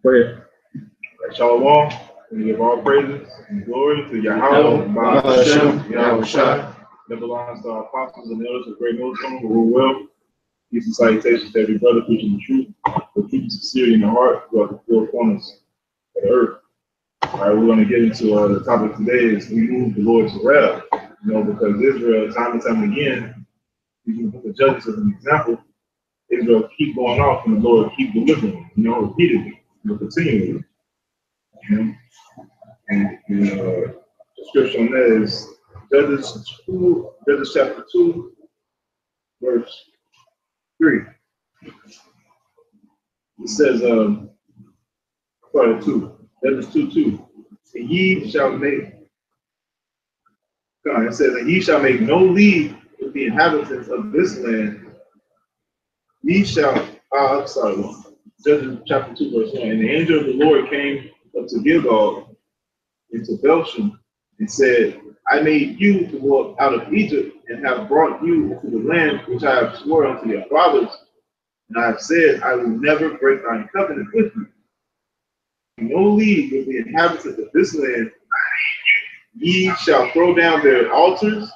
Go ahead. Shalom. We give all praises and glory to Yahweh, Ba'ashem, Yahweh Shai, that belongs to our apostles and elders of great milestone who rule well. Peace and salutations to every brother preaching the truth, with truth sincerity in the heart throughout the four corners of the earth. All right, we're going to get into the topic today is we move the Lord to wrath. You know, because Israel, time and time again, you can put the judges as an example. Israel keep going off and the Lord keep delivering, you know, repeatedly, you know, continually. You know? And the scripture on that is Judges chapter 2, verse 3. It says, part of 2, Judges 2:2. And ye shall make, it says, and ye shall make no league with the inhabitants of this land. Ye shall, Judges chapter 2, verse 1. And the angel of the Lord came up to Gilgal, into Belsham, and said, I made you to walk out of Egypt, and have brought you into the land which I have sworn unto your fathers. And I have said, I will never break my covenant with you. No league with the inhabitants of this land. Ye shall throw down their altars,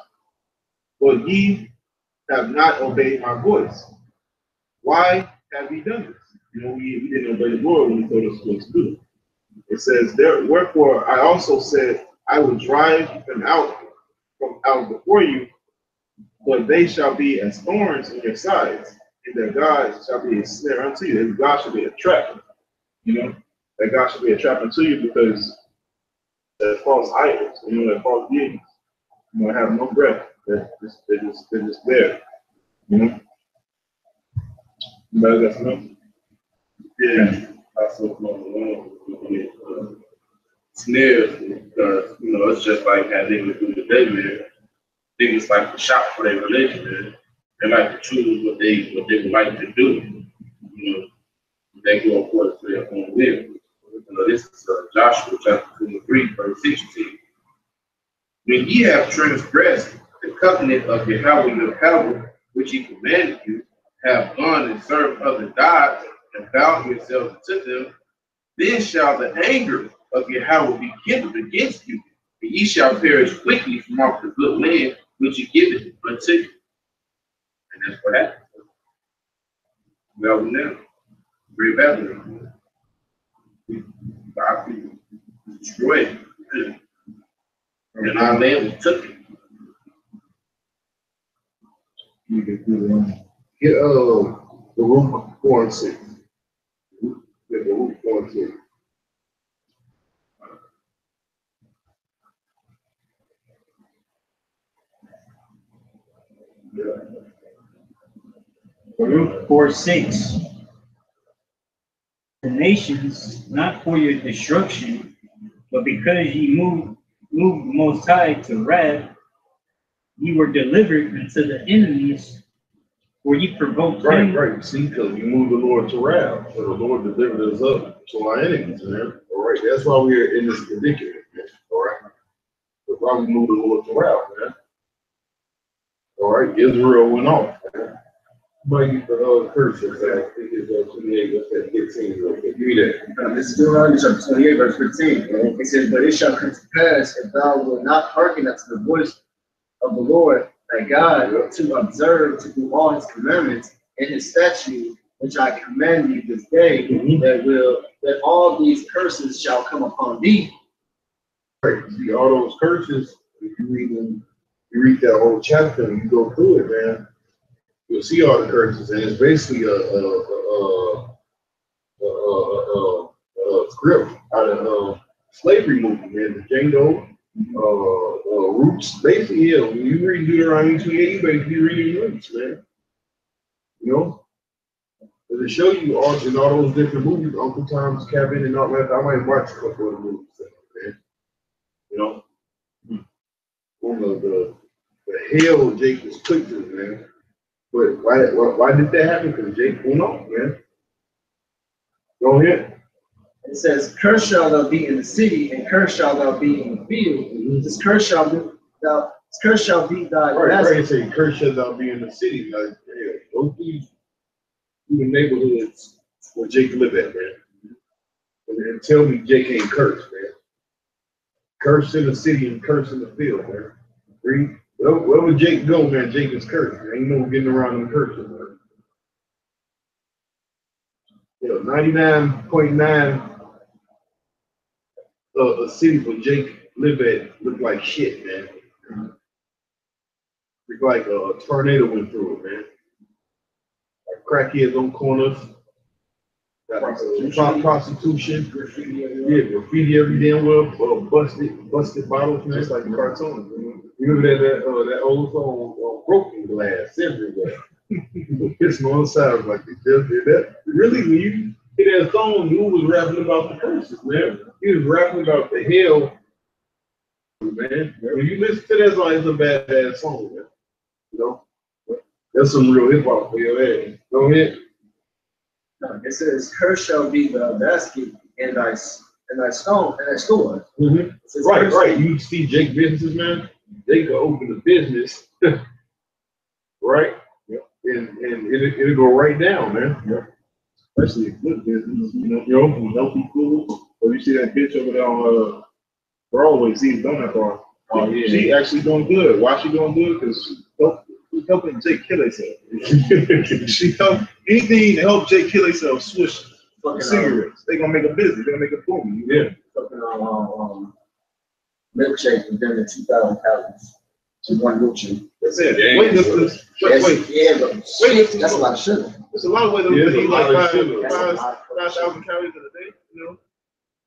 but ye have not obeyed my voice. Why have ye done this? You know, we didn't obey the Lord when he told us what to do. It says, wherefore I also said, I will drive them out from out before you, but they shall be as thorns in your sides, and their gods shall be a snare unto you. And God shall be a trap. You know, that God shall be a trap unto you because they're false idols, you know, they're false beings. You know, have no breath. They're just there. You know? Anybody got something? Yeah. Also snares, because you know it's just like how they would do today, man. Niggas like to shop for their religion, man. They like to choose what they would like to do. You know, they go according to their own will. You know, this is Joshua chapter 23, verse 16. When ye have transgressed the covenant of Yahweh your power, which he commanded you, have gone and served other gods, and bound yourselves to them, then shall the anger of Yahweh be kindled against you, and ye shall perish quickly from off the good land which he giveth unto you. And that's what happened. Well, now, Great Babylon, our people destroyed it, and our land was taken. Get the room 4 and 6. Get the room 4 and 6. Baruch 4:6. The nations, not for your destruction, but because ye moved the Most High to wrath, ye were delivered unto the enemies, for ye provoked him. Right. See, because you moved the Lord to wrath, so the Lord delivered us up to our enemies, man. All right, that's why we're in this predicament, man. All right, that's why we moved the Lord to wrath, man. All right, Israel went off, man. But you the curses, I think it's 28, verse 15. Give me that. This is Deuteronomy chapter 28, verse 15. It says, but it shall come to pass, if thou wilt not hearken unto the voice of the Lord thy God, to observe, to do all his commandments and his statutes, which I command thee this day, that all these curses shall come upon thee. Right. See, all those curses, if you read that whole chapter and you go through it, man, you'll see all the curses, and it's basically a script out of slavery movie, man. The Django, Roots. Basically, yeah. When you read Deuteronomy 28, you basically reading Roots, man. You know, to show you all in all those different movies, Uncle Tom's Cabin and all that. I might watch a couple of the movies, man. You know, one of the hell Jake was put through, man. But why did that happen? Because Jake went off, man. Go ahead. It says, cursed shall thou be in the city, and cursed shall thou be in the field. This cursed shall be thy right. It say, cursed shall thou be in the city. Like, yeah, go through the neighborhoods where Jake lived at, man. And tell me Jake ain't cursed, man. Cursed in the city and cursed in the field, man. Read. Wherever Jake go, man, Jake is cursed. Man. Ain't no getting around them curses, man. 99.9 a city where Jake live at look like shit, man. Look like a tornado went through it, man. Like crackheads on corners. Prostitution. Graffiti every damn well. Busted bottles, man. Just like the cartoon. You remember that old song, Broken Glass everywhere. Pissing on the side like they just did that. Really, when you hear that song, you was rapping about the curses, man. He was rapping about the hell, man. When you listen to that song, it's a badass song, man. You know? That's some real hip hop for your ass. Go ahead. No, it says, "Cursed shall be the basket and thy stone and thy store." Mm-hmm. Says, Right. You see Jake businesses, man. They could open a business, right? Yep. And it'll go right down, man. Yep. Especially good business, you know, healthy food. Or you see that bitch over there on Broadway, see donut bar. Oh, yeah. She actually doing good. Why she doing good? Because she's helping Jake kill himself. She help anything to help Jake kill himself. Swish cigarettes. They gonna make a business. They gonna make a boom. Yeah. Fucking milkshake with them 2,000 calories. To one milkshake. That's it. Damn. Wait, wait. Yeah, but Wait, that's a lot of sugar. There's a lot of ways to eat like 5,000 calories in a day. You know.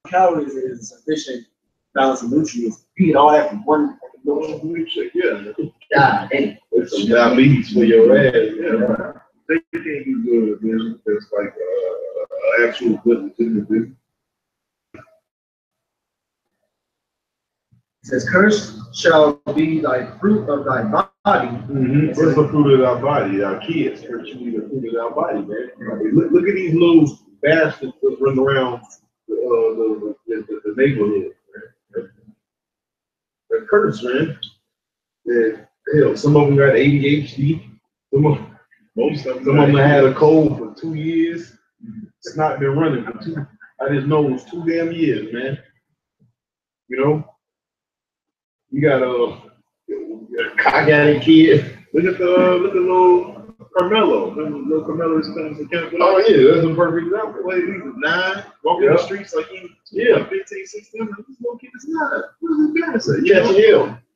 Calories is sufficient balance of nutrients. You eat all that from one milkshake. Yeah. God damn. It's some diabetes for your ass. Yeah. They can't do good business. It's like actual good business. It says, "Cursed shall be thy fruit of thy body." Mm-hmm. What's the fruit of our body? Our kids. First, you need the fruit of our body, man. Look at these little bastards that run around the neighborhood, man. They're cursed, man. Hell, some of them got ADHD. Most of them had a cold for 2 years. It's not been running for I just know it's 2 damn years, man. You know? You got a cock-out kid. Look at little Carmelo. Little Carmelo is coming to camp. Oh yeah, that's a perfect example. Wait, he was 9, walking the streets like he 15, 16. This little kid is 9. What is his parents say?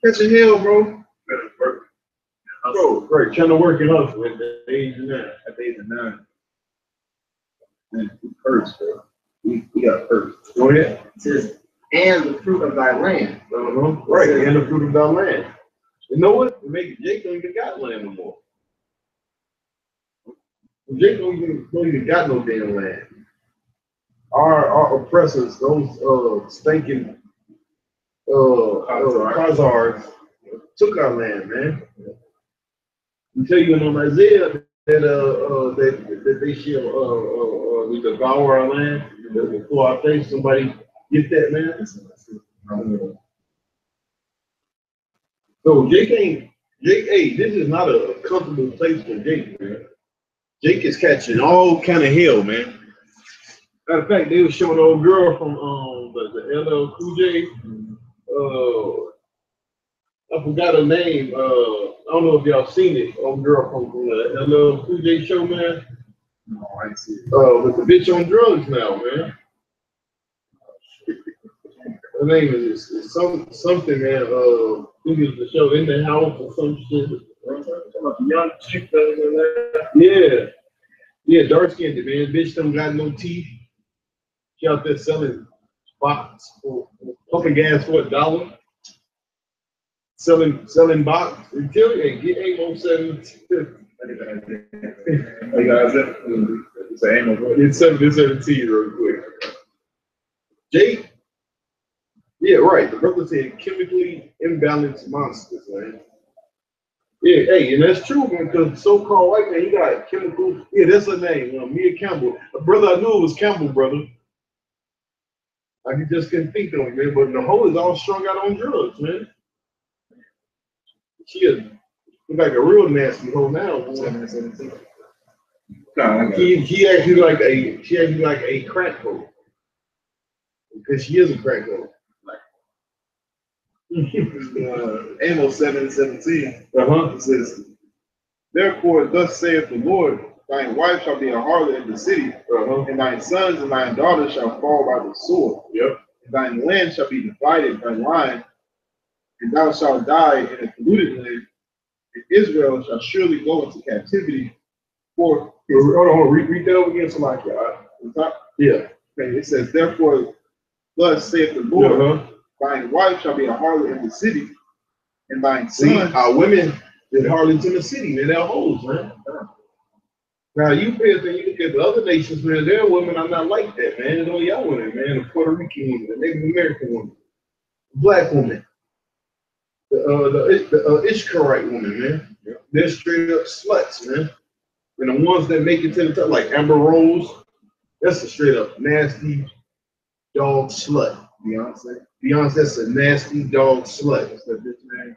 Catching hell, bro. Bro, Right, trying to work it up at the age of 9. At the age of 9. Man, we cursed, bro. We got cursed. Go ahead. It says, "And the fruit of thy land." Right, and the fruit of thy land. You know what? Jake don't even got land no more. Jake don't even got no damn land. Our oppressors, those stinking Khazars, took our land, man. I tell you in Isaiah that they shall we devour our land, that before our face. Somebody get that, man. So Jake, hey, this is not a comfortable place for Jake, man. Jake is catching all kind of hell, man. Matter of fact, they were showing the old girl from the LL Cool J. I forgot her name. I don't know if y'all seen it. Old girl from the LL Cool J show, man. No, I ain't see it. With the bitch on drugs now, man. Her name is something, man. I think it's the show In the House or some shit. Young chick that Yeah, dark skinned, man. Bitch don't got no teeth. She out there selling box for pumping gas for $1. Selling box until you get 807. Hey guys, it's an angle. Get 717 real quick. Jake. Yeah, right. The brother said chemically imbalanced monsters, man. Yeah, hey, and that's true, man, because so-called white man, he got chemical. Yeah, that's her name, Mia Campbell. A brother, I knew it was Campbell, brother. I just couldn't think of it, man. But the hoe is all strung out on drugs, man. She is like a real nasty hoe now. She actually like a crack hoe. Because she is a crack girl. Amos 7:17. Uh-huh. It says, therefore, thus saith the Lord, thine wife shall be a harlot in the city, Uh-huh. and thine sons and thine daughters shall fall by the sword. Yep. And thine land shall be divided by line, and thou shalt die in a polluted land, and Israel shall surely go into captivity for his. Hold on. Read that over again, somebody. Yeah. Okay, it says, therefore, thus saith the Lord, Uh-huh. thine wife shall be a harlot in the city, and thine See, son. our women in harlots in the city, man, they're hoes, man. Now you pay attention, you look at the other nations, man, their women are not like that, man. It's only y'all women, man. The Puerto Rican women, the Native American women, black women, the Ishkarite women, man. They're straight up sluts, man. And the ones that make it to the top, like Amber Rose, that's a straight up nasty dog slut. Beyonce, that's a nasty dog slut. What's that bitch name?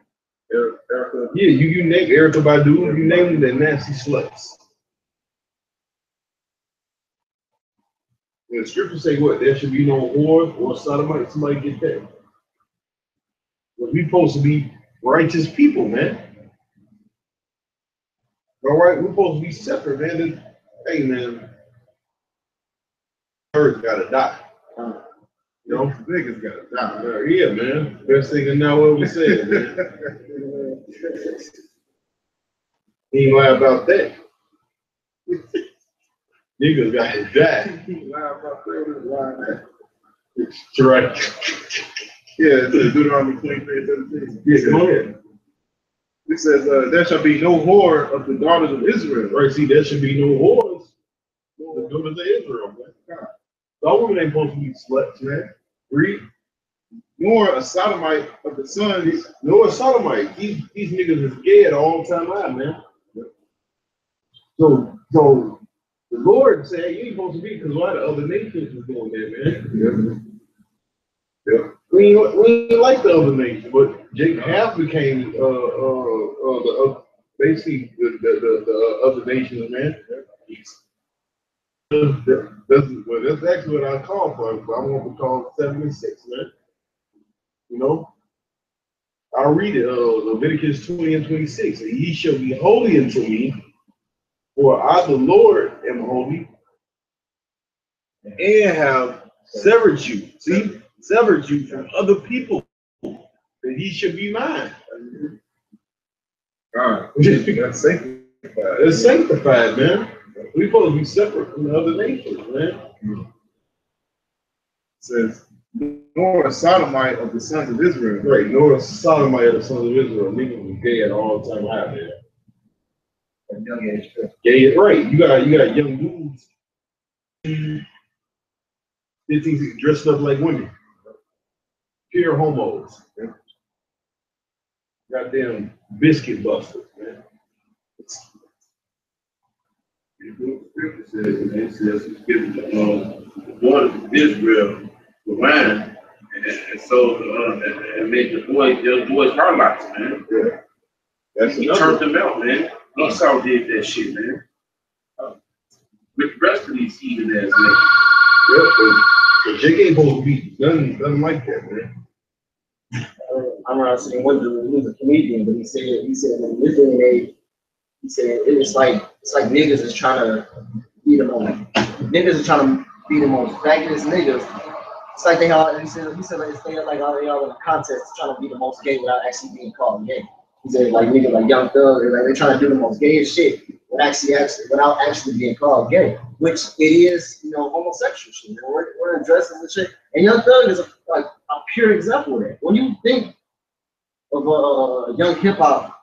Erica. Yeah, you name Erica Badu, you name them, they're nasty sluts. And the scriptures say what? There should be no whore or sodomite. Somebody get that. Well, we supposed to be righteous people, man. All right, we're supposed to be separate, man. Hey, man, earth gotta die. You know, Niggas gotta die. Yeah, man. Best thing to know what we said, man. He ain't lie about that. Niggas gotta die. Lie about that. That's right. Yeah, it's Deuteronomy 23:17. Yeah, go ahead. It says, there shall be no whore of the daughters of Israel. Right, see, there should be no whores. The daughters of Israel, man. All women ain't supposed to be sluts, man. Read. Nor a sodomite of the sons. No, a sodomite. These niggas is gay at all time high, man. So the Lord said you ain't supposed to be because a lot of other nations was doing that, man. Yeah. We ain't like the other nations, but Jacob half became basically the other nations, man. That's actually what I call for, but I want to call 76, man. You know? I'll read it, Leviticus 20:26. And ye shall be holy unto me, for I the Lord am holy, and have severed you. See? Severed you from other people, that ye should be mine. All right. That's sanctified. It's sanctified, man. We supposed to be separate from the other nations, man. It says, nor a sodomite of the sons of Israel. Right, nor a sodomite of the sons of Israel. Niggas was gay at all time high, man. At young age, too. Gay, right. You got young dudes 15 dressed up like women. Pure homos. Man. Goddamn biscuit busters, man. It says he's giving the daughters of Israel the wine, and so and made the boys harlots, man. Yeah. That's He another. turned them out, man. Esau did that shit, man. With the rest of these heathen ass niggas. Yeah, but Jake ain't supposed to be nothing like that, man. I remember seeing one dude, he was a comedian, but he said in this day and age, he said it's like niggas is trying to be the most fabulous niggas. It's like he said like they like all y'all in a contest trying to be the most gay without actually being called gay. He said like niggas like Young Thug, they're trying to do the most gayest shit without actually being called gay, which it is, homosexual shit. We're dresses and shit. And Young Thug is a pure example of that. When you think of young hip hop,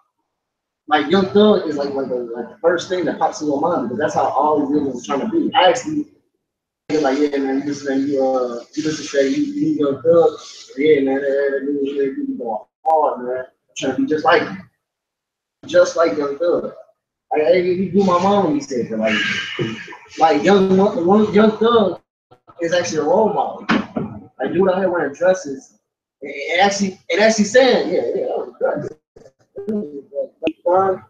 like Young Thug is like the first thing that pops in your mind because that's how all these niggas are trying to be. I actually like, yeah, man, you listen to say you Young Thug, yeah, man, that nigga going hard, man. I'm trying to be just like Young Thug. He blew my mind when he said that, like Young Thug is actually a role model. Like dude out here wearing dresses and actually saying, yeah, that was good. Like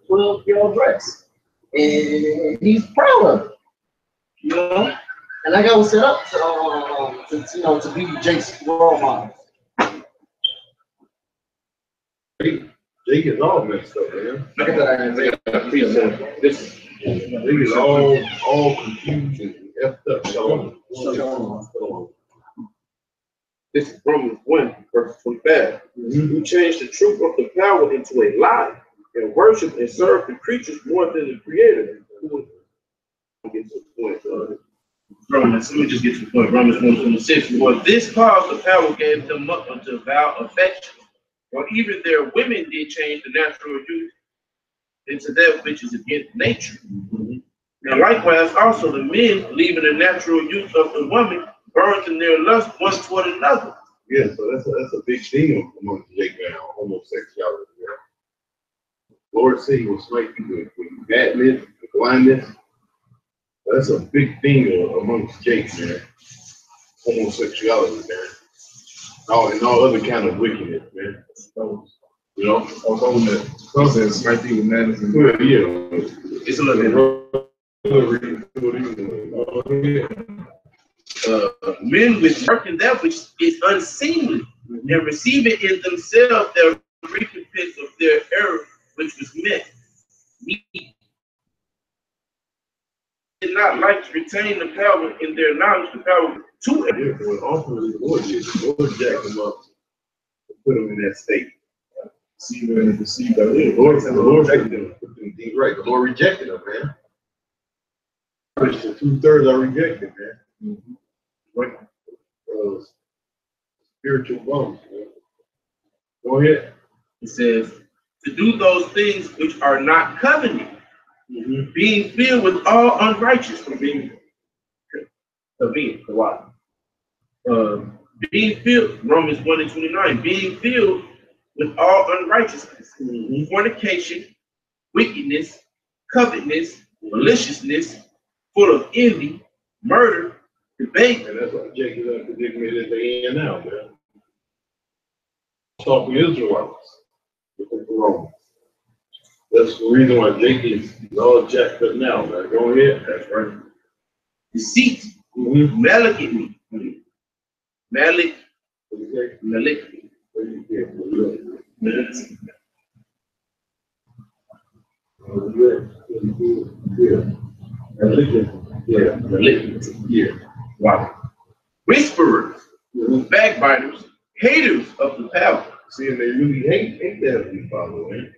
12-year-old dress. And he's proud of it. And that guy was set up to be Jake's role model. Jake is all messed up, man. Look at that. This Jake is all confused and effed up. This is Romans 1, verse 25. Who changed the truth of the power into a lie and worship and serve the creatures more than the creator. Get to the point. Romans, let me just get to the point. Romans 1:26. For this cause the power gave them up unto vile affection. For even their women did change the natural youth into that which is against nature. And likewise also the men, leaving the natural youth of the woman, burnt in their lust one toward another. Yeah, so that's a big thing among Jake now, homosexuality. Yeah. Lord said he will smite you with badness, with blindness. That's a big thing amongst Jake, man. Homosexuality, man. And all other kind of wickedness, man. You know? I was hoping that something might be with Madison. Well, yeah. It's a little bit. Men which work in that which is unseemly, and receiving in themselves their recompense of their error which was met. Me did not like to retain the power in their knowledge, the power to it. Yeah, when ultimately the Lord did, the Lord jacked them up and put them in that state. See them and deceive them. The Lord rejected them. Right, the Lord rejected them, man. Christian, 2/3 are rejected, man. Right. Spiritual bums, man. Go ahead. It says, to do those things which are not covenant, being filled with all unrighteousness, being filled, Romans 1:29, being filled with all unrighteousness, fornication, wickedness, covetousness, maliciousness, full of envy, murder, debate. And that's why Jake is at the predicament that they in now, man. Talking Israelites. Looking for Romans. That's the reason why Jake is all jacked up now, man. Go ahead. That's right. Deceit, malignity, malik, wow. Whisperers, backbiters, haters of the power. See, and they really hate the Heavenly Father, man.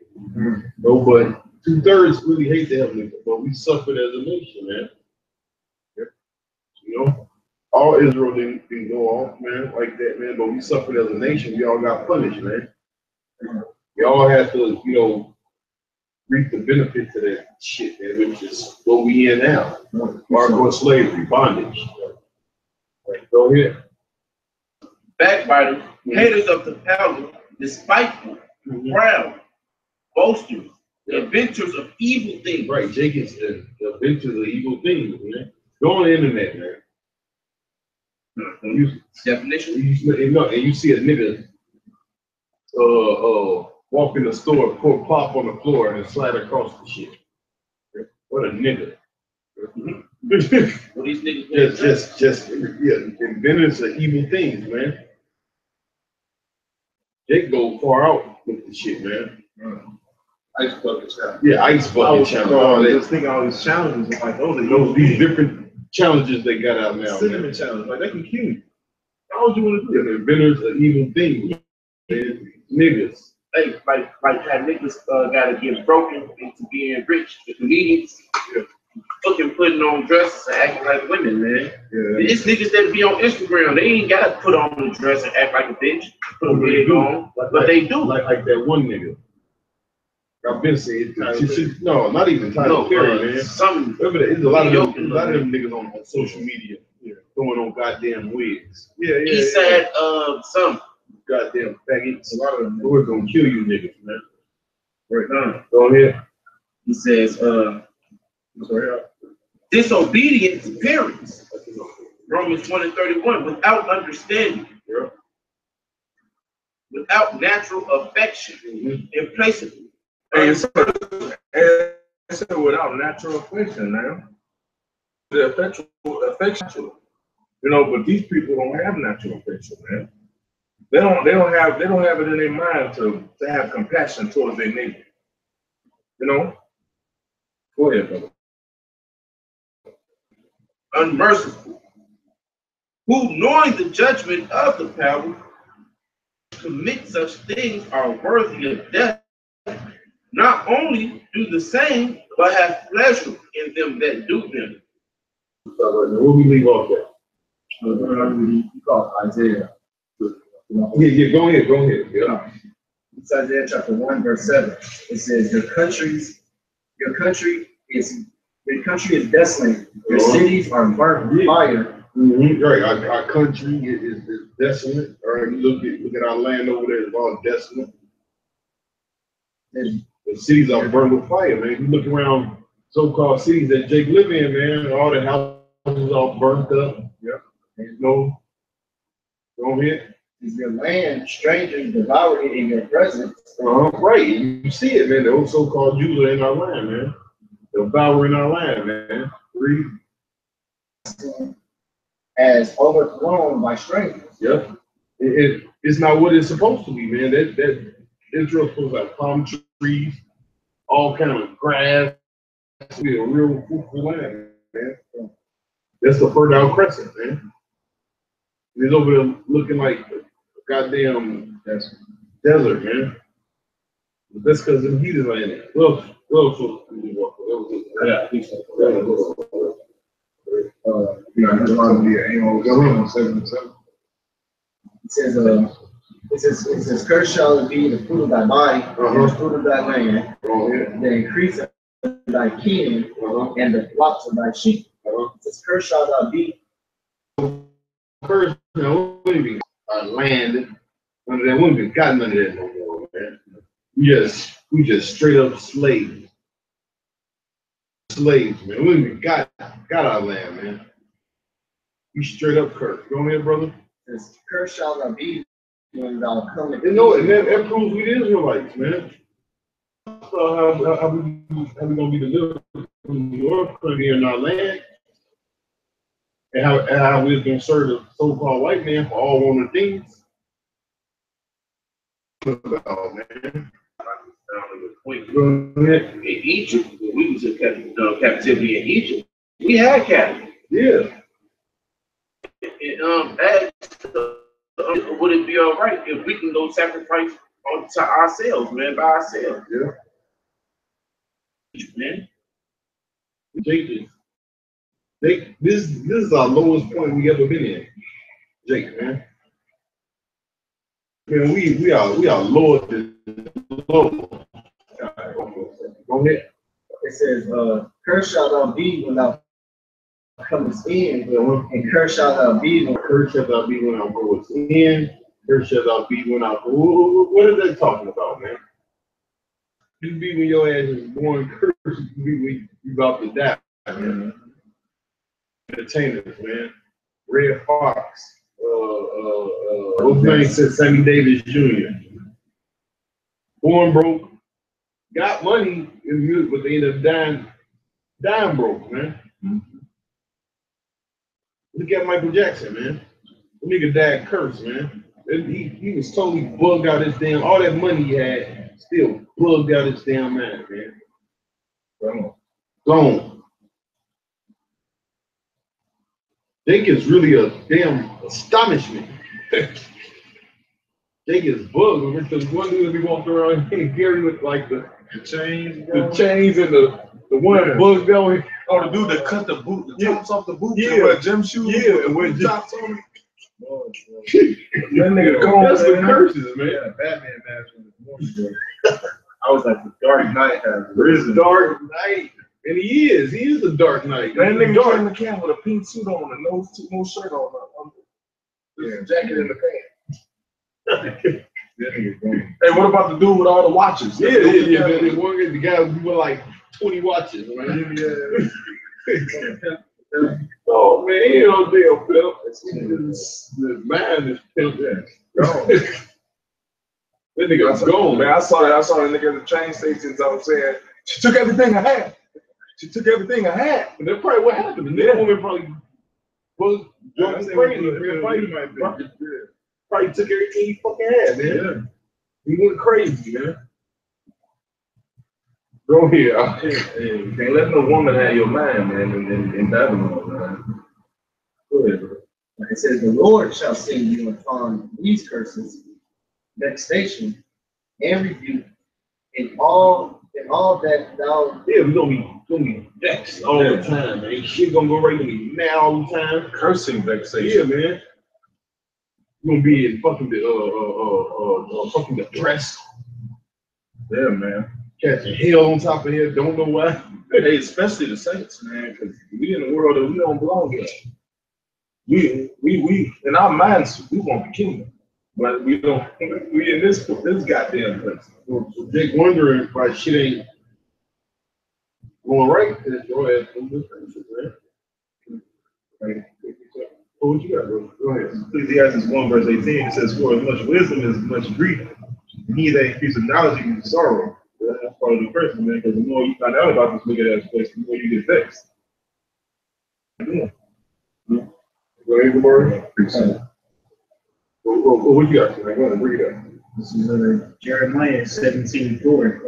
No, but 2/3 really hate the Heavenly Father, but we suffered as a nation, man. Yep. You know, all Israel didn't go off, man, like that, man, but we suffered as a nation. We all got punished, man. We all had to, you know, reap the benefits of that shit, man, which is what we in now. Hardcore slavery, bondage. Right, go ahead. Backbiters, haters of the power, despiteful, proud, boasters, inventors of evil things. Right, Jake is the inventors of evil things, man. Go on the internet, man. Definition? And you see a nigga walk in the store, pour pop on the floor, and slide across the shit. What a nigga. What these niggas just inventors of evil things, man. Jake go far out with the shit, man. Ice bucket challenge. Yeah, ice bucket challenge. I was thinking all these challenges, like These different challenges they got out now. cinnamon challenge, like they can kill you. How would you want to do The inventors of evil things, man. Niggas. Hey, like how niggas gotta get broken into being rich. The comedians fucking putting on dresses and acting like women, man. Yeah. These niggas that be on Instagram, they ain't gotta put on a dress and act like a bitch. Put a wig on, but they do. Like that one nigga. I've been saying no, not even Tyler Perry, man. Some There's a lot of them niggas on social media throwing on goddamn wigs. he said some Goddamn faggots. A lot of them. We're gonna kill you niggas, man. right now. Go ahead. He says disobedient to parents. Romans 1:31, without understanding, without natural affection, implacable. And so without natural affection now, the affection. You know, but these people don't have natural affection, man. They don't have it in their mind to have compassion towards their neighbor. You know? Go ahead, brother. Unmerciful, who knowing the judgment of the power, commit such things are worthy of death, not only do the same, but have pleasure in them that do them. Where we leave off at? You call Isaiah. Yeah, go ahead. Yeah. It's Isaiah chapter 1, verse 7. It says, Your country is desolate, your cities are burnt with fire. Right. Our country is desolate. All right, look at our land over there, it's all desolate. And The cities are burned with fire, man. You look around so-called cities that Jake live in, man, all the houses are burnt up. Yeah. And go ahead. is your land, strangers devour it in your presence. Right. You see it, man. Those so-called Jews are in our land, man. They're devouring our land, man. Read. As overthrown by strangers. Yep. It's not what it's supposed to be, man. That Israel's supposed to have palm trees, all kind of grass. It's be a real fruitful land, man. That's the Fertile Crescent, man. It's over there looking like a goddamn desert, man. That's because the heat is like that. Well, It says, cursed shall it be the fruit of thy body, and the fruit of thy land, the increase of thy kin, and the flocks of thy sheep. It says, cursed shall thou be. First, our land, none of that. We ain't got none of that no more, man. We just straight up slaves. Slaves, man. We ain't even got our land, man. We straight up cursed. Go ahead, brother. It says, cursed shall thou be when thou comest. And that proves we the Israelites, man. So how we gonna be delivered from the Lord here in our land? And how we're gonna serve the so-called white man for all one of the things? Oh, man. In Egypt, when we was in captivity in Egypt, we had cattle. Yeah. And asked, would it be all right if we can go sacrifice to ourselves, man, by ourselves? Yeah. Man. This is our lowest point we ever been in, Jake, man. Man, we are lower than low. Go ahead. It says, cursed shall thou be when thou comest in, and cursed shall thou be when Cursed shall thou be when thou goest in. Cursed shall thou be when thou go. What are they talking about, man? You be when your ass is born cursed. You be when you about to die, man. Entertainers, man. Red Fox. What's his name? Said Sammy Davis Jr. Born broke. Got money in music, but they ended up dying broke, man. Look at Michael Jackson, man. The nigga died cursed, man. He was totally bugged out his damn, all that money he had, still bugged out his damn mind, man. Gone. Jake is really a damn astonishment. Jake is bugged because one dude be walking around and Gary with like the chains and the one bugged out. Oh, the dude that cut the tops off the boots Yeah. and wear gym shoes. Yeah, and wear gym- tops on it. That nigga gone. That's the curses, man. Yeah, Batman mask on his morning. I was like, the Dark Knight has It's the Dark Knight. And he is the Dark Knight. That nigga dark. came to camp with a pink suit on and no shirt on. Jacket in the pants. Hey, what about the dude with all the watches? Yeah. The guy with like 20 watches, man. Oh man, he don't damn pimp. The man is pimped. That nigga's gone, man. I saw that nigga at the train station. So I'm saying, she took everything I had. And that's probably what happened. The nigga woman probably Well, Jordan's crazy, man. Probably took everything he fucking had, man. Yeah. He went crazy, man. Go here. Hey, you can't let no woman have your mind, man, in Babylon, man. Go ahead, bro. Like it says, the Lord shall send you upon these curses, vexation, and rebuke, in all that thou. Yeah, we're gonna be vexed all the time, man. Shit gonna go right, gonna be mad all the time. Cursing vexation. Yeah, man. You're gonna be in fucking fucking depressed, Yeah, man. catching hell on top of here, don't know why. Hey, especially the saints, man, because we in a world that we don't belong in. We in our minds we want the kingdom, but we don't. We in this goddamn place. So Jake wondering why shit ain't going right. Go ahead, man. What you got, bro? Go ahead. Ecclesiastes 1 verse 18, it says, for as much wisdom is much grief, and he that increases knowledge increases sorrow. That's part of the person, man, because the more you find out about this wicked ass place, the more you get vexed. Yeah. Go ahead, Gamora. What you got? Go ahead, bring it up. This is Jeremiah 17:4.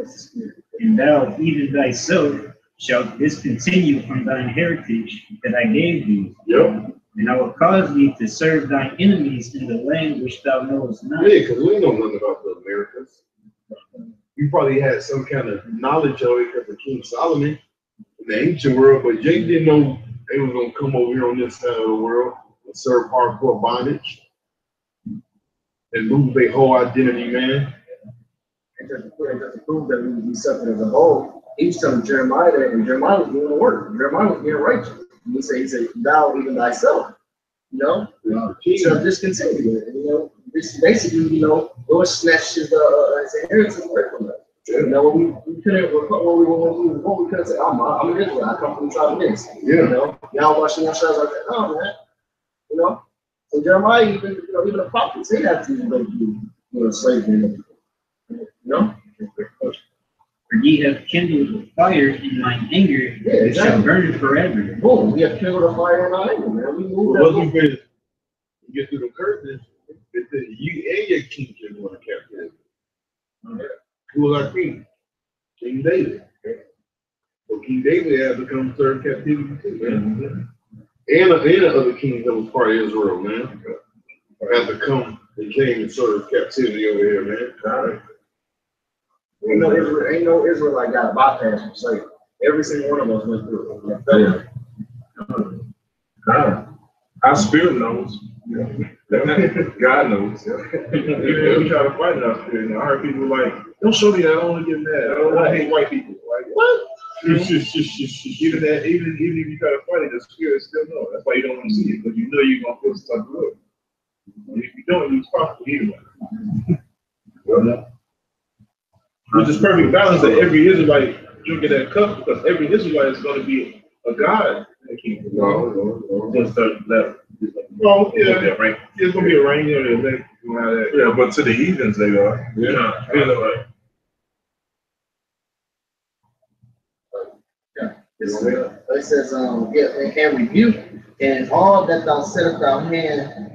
And thou, even thyself, shalt discontinue from thine heritage that I gave thee. Yep. And I will cause thee to serve thine enemies in the land which thou knowest not. Yeah, because we know nothing about the Americas. You probably had some kind of knowledge of it because of King Solomon in the ancient world, but Jake didn't know they was gonna come over here on this side of the world and serve hardcore bondage and lose their whole identity, man. And just to prove that we would be suffering as a whole, he was telling Jeremiah that, and Jeremiah was doing the work. Jeremiah was being righteous. And he said, thou even thyself, you know, shall discontinue it. And, you know, this basically, you know, Lord snatched his inheritance away from us. You know, when we couldn't say, I'm an Israel, I come from the tribe of this. You know, y'all washing our shoulders like that. No, man. You know, so Jeremiah, even the prophets, they have to go through slavery. You know? For ye have kindled a fire in mine anger, it shall burn forever. Boom, we have kindled a fire in our anger, man. We moved Once that. we get through the curtains, you and your king can go to captivity. Who was our king? King David. So King David had to come serve captivity too, man. And the other kings that was part of Israel, man, had to come and came and serve captivity over here, man. Ain't no Israelite got a bypass from slavery. Every single one of us went through it. Our spirit knows. God knows. We try to fight it out there. I heard people like, don't show me that, I don't want to get mad. I hate white people. Like, what? Even if you try to fight it, the spirit still knows. That's why you don't want to see it, because you know you're going to feel stuff good. If you don't, you profit anyway. With this perfect balance that every Israelite drinking that cup, because every Israelite is going to be a god in the kingdom. No. Just certain level. Oh, yeah. It's going to be a rain or an elect. Yeah, but to the heathens they are. Yeah. It says, and rebuke, and all that thou settest thy hand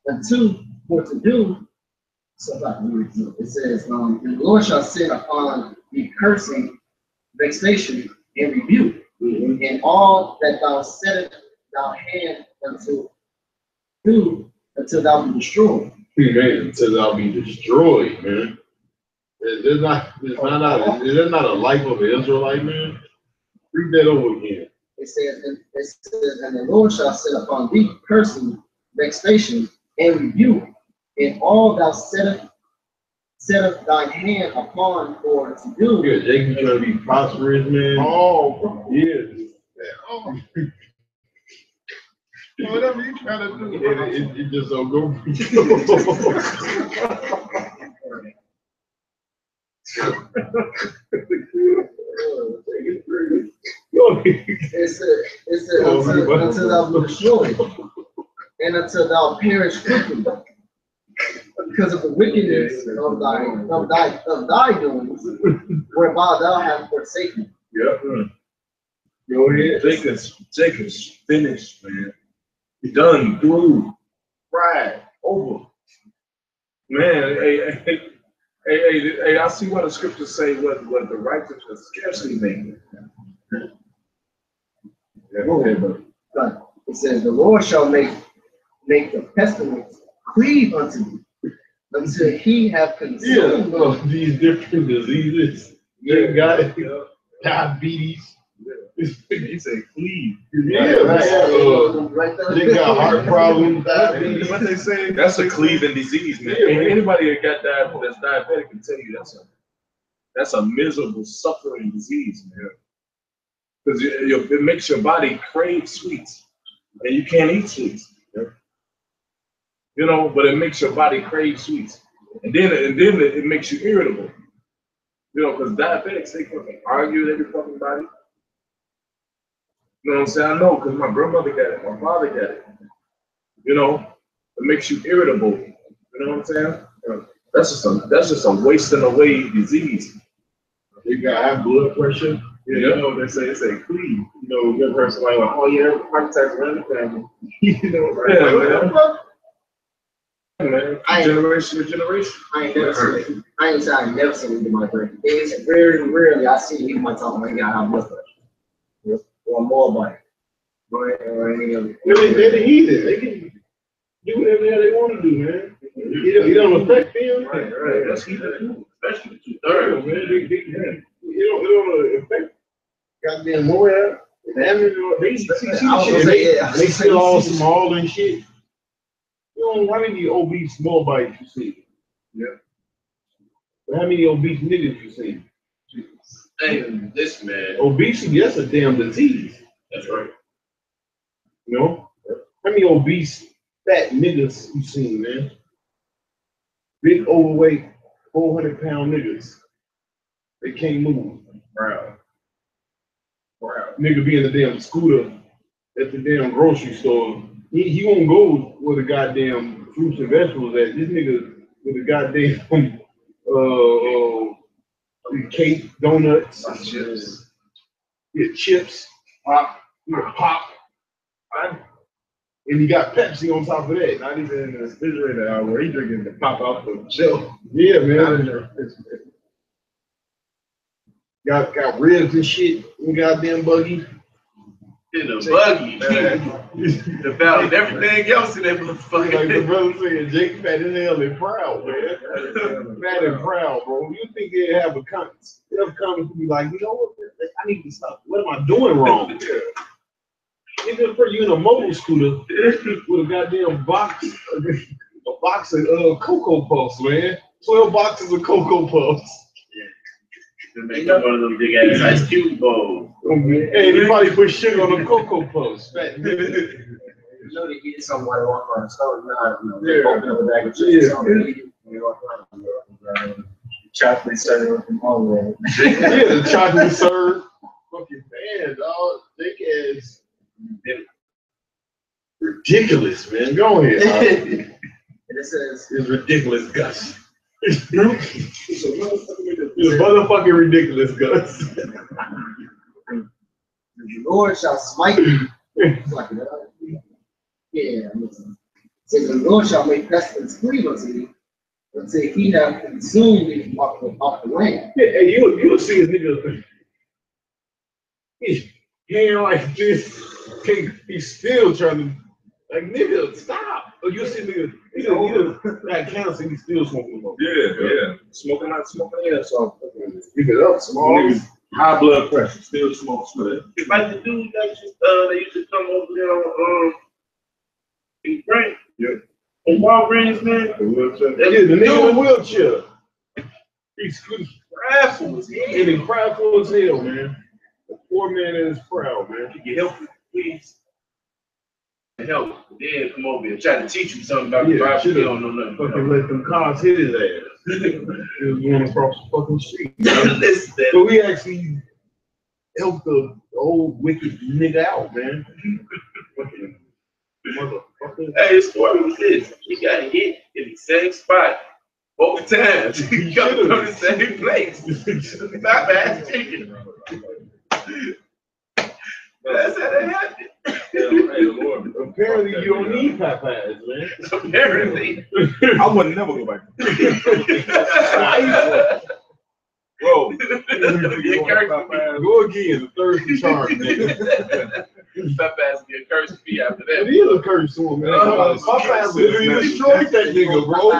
unto for to do. So it says, and the Lord shall send upon thee cursing, vexation, and rebuke, and all that thou settest thy hand unto do until thou be destroyed. Man, until thou be destroyed, man. Is that not a life of an Israelite, man? Read that over again. It says, and the Lord shall send upon thee cursing, vexation, and rebuke, and all thou settest thine hand upon for to do. Yeah, Jake, you trying to be prosperous, man. Oh, Yeah. oh. Whatever you trying to do. It just don't go. It said until thou be destroyed, and until thou perish quickly, because of the wickedness of thy doings, whereby thou hast forsaken. Yeah. Go ahead. Jacob's finished, man. Done, through, fried, over. Man, hey, I see why the scriptures say what the righteous will scarcely make. Yeah, go ahead, brother. It says, the Lord shall make the pestilence cleave unto you, until he have consumed These different diseases. You got it. Diabetes. He said cleave. They got heart problems, diabetes. What they say? That's a cleaving disease, man. And anybody that got that's diabetic can tell you that's a miserable, suffering disease, man. Because it makes your body crave sweets, and you can't eat sweets. You know, but it makes your body crave sweets, and then it makes you irritable. You know, because diabetics, they fucking argue with every fucking body. You know what I'm saying? I know, because my grandmother got it, my father got it. You know, it makes you irritable. You know what I'm saying? That's just a wasting away disease. They got high blood pressure. Yeah, you know, they say cleave. You know, you ever heard somebody like, oh yeah, heart attacks around the family. You know, right? Man, generation to generation. I ain't never seen him do my brain. It's very rarely I see him my talk when he got high blood pressure. Or more bite. Or any other. They're the heathen. They can do whatever the hell they want to do, man. It don't affect them. Right. That's heathen too, especially the 2/3, man. It don't affect goddamn Moab. They still all small and shit. You know, how many obese Moabites you see? Yeah. How many obese niggas you see? Hey, listen, man. Obesity, that's a damn disease. That's right. You know? How many obese fat niggas you seen, man? Big overweight, 400-pound niggas. They can't move. Proud. Nigga be in the damn scooter at the damn grocery store. He won't go where the goddamn fruits and vegetables at. This nigga with the goddamn cake, donuts, chips. Yeah, chips, pop, and he got Pepsi on top of that. Not even in the refrigerator where he drinking the pop out the shelf. Yeah, man. Got ribs and shit in goddamn buggy. In the buggy. About everything else in that motherfucker. Like the brother said, Jake fat as hell and proud, man. Fat and proud, bro. You think they have a comment? They'll come to be like, you know what? I need to stop. What am I doing wrong? Nigga, for you in a mobile scooter with a goddamn box, a box of Cocoa Puffs, man. 12 boxes of Cocoa Puffs. To make up one of them big ass Ice Cube bowls. Hey, they probably put sugar on the Cocoa Puffs. Fat nigga. You know they get somebody walk around the store, you know, they open up a bag of chips. Chocolate syrup from home. Yeah, the chocolate syrup. Fucking man, dog. Thick ass. Ridiculous, man. Go ahead. And it says, It's ridiculous, Gus. It's motherfucking ridiculous, Gus. the Lord shall smite you. Yeah, listen. It says, the Lord shall make pestilence cleave unto you, until he have consumed you off the land. Yeah, and you'll see his nigga. He ain't like this. He's still trying to, like, nigga, stop. Or you see nigga, he got cancer, he's still smoking them. Yeah. Smoking ass off. Keep it up, small. Niggas, high blood pressure, still smokes for that. It's like the dude that they used to come over there on in Frank. Yeah. On Walgreens, man. The nigga in the wheelchair. He's prideful as hell. And he's prideful as hell, man. The poor man is proud, man. Can you help me, please? Help. Then come over here, try to teach you something about the Bible. You don't know nothing. Fucking let them cars hit his ass. He was going across the fucking street. Listen, So we actually helped the old wicked nigga out, man. Fucking motherfucker. hey, the story was this. He got hit in the same spot both times. He come from the same place. Not bad chicken. That's how that happened. Hey, Lord. Apparently, you don't need Popeyes, man. Apparently. I would never go back. Bro, Be encouraged to Go again, the third charge, nigga. be. Popeyes be encouraged to be after It that. is a curse to him, man. Popeyes literally destroyed that nigga, bro.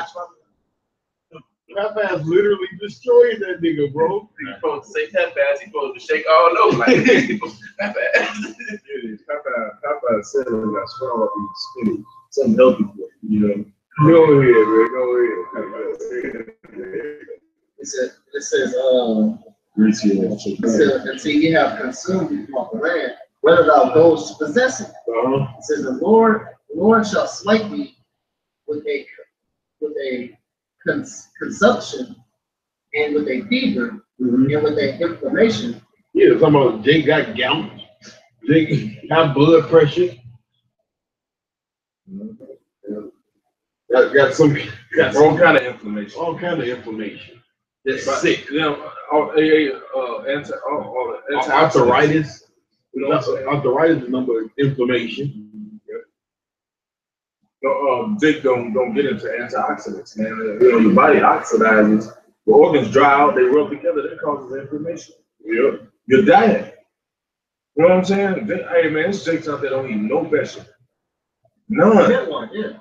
Popeyes literally destroyed that nigga, bro. He's supposed to say Popeyes, he's supposed to shake all over like Popeyes. Popeye said it got strong off his spinach. Something healthy for you, you know. Go ahead, man. Go ahead. It says, until you have consumed it from the land, whether thou goest to possess it. It says, the Lord shall smite thee with a consumption and with a fever and with a inflammation. Yeah, talking about Jake got gout, Jake got blood pressure. Got all kind of inflammation. all kind of inflammation. That's Right. sick. You know, Arthritis. You know, arthritis is number inflammation. Jake don't get into antioxidants, man. You know, your body oxidizes. The organs dry out. They rub together. That causes inflammation. Yeah. Your diet. You know what I'm saying? Hey, man, this Jake's out there don't eat no vegetables. None. Yeah.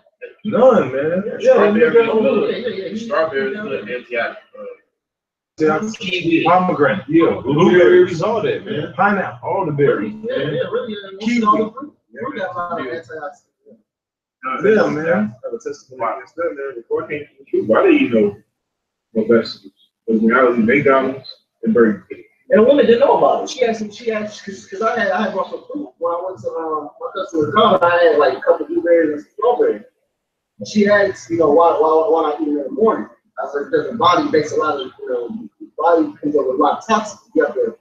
None, man. Strawberries good antioxidant. Kiwi, pomegranate, Yeah, blueberries, all that, man. pineapple, all the berries. Really. Kiwi. Fruit got a lot of antioxidants. Yeah, man. Have a testimony against them, man. Before I came to the truth, why they eat no vegetables? Because when I was in McDonald's and Burger King. And the woman didn't know about it. She asked, because I had brought some fruit when I went to my customer's car. I had like a couple of blueberries and some strawberries. And she asked, why not eat them in the morning? I said, because the body makes a lot of, the body comes up with a lot of toxins. You have to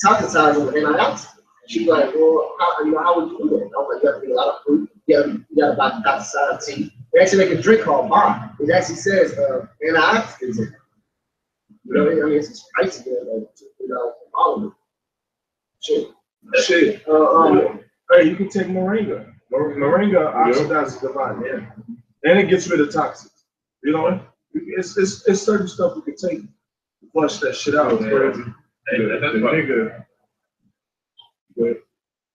toxicize them with antioxidants. And she's like, well, how would you do that? I was like, you have to eat a lot of fruit. You got to buy toxicized tea. They actually make a drink called Bar. It actually says antioxidants in it. You know what I mean? It's spicy, all of it. Shit. Hey, you can take moringa. Moringa oxidizes the body, yeah. And it gets rid of toxins. You know, it's certain stuff you can take to flush that shit out, man.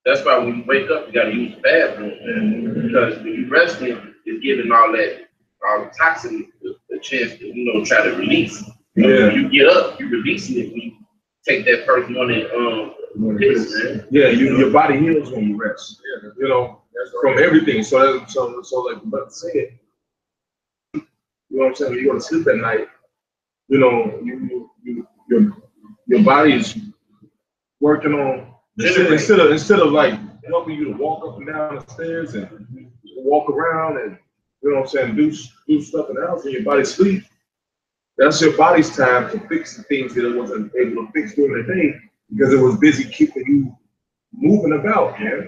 That's why when you wake up, you gotta use the bathroom, man. Because when you resting, it's giving all the toxin the chance to, try to release. Yeah. When you get up, you're releasing it when you take that first morning piss, man. Yeah, your body heals when you rest. From everything. So like the brother said, you know what I'm saying? When you go to sleep at night, your body is working on instead of like helping you to walk up and down the stairs and walk around and do stuff in the house when your body sleeps. That's your body's time to fix the things that it wasn't able to fix during the day because it was busy keeping you moving about. Yeah,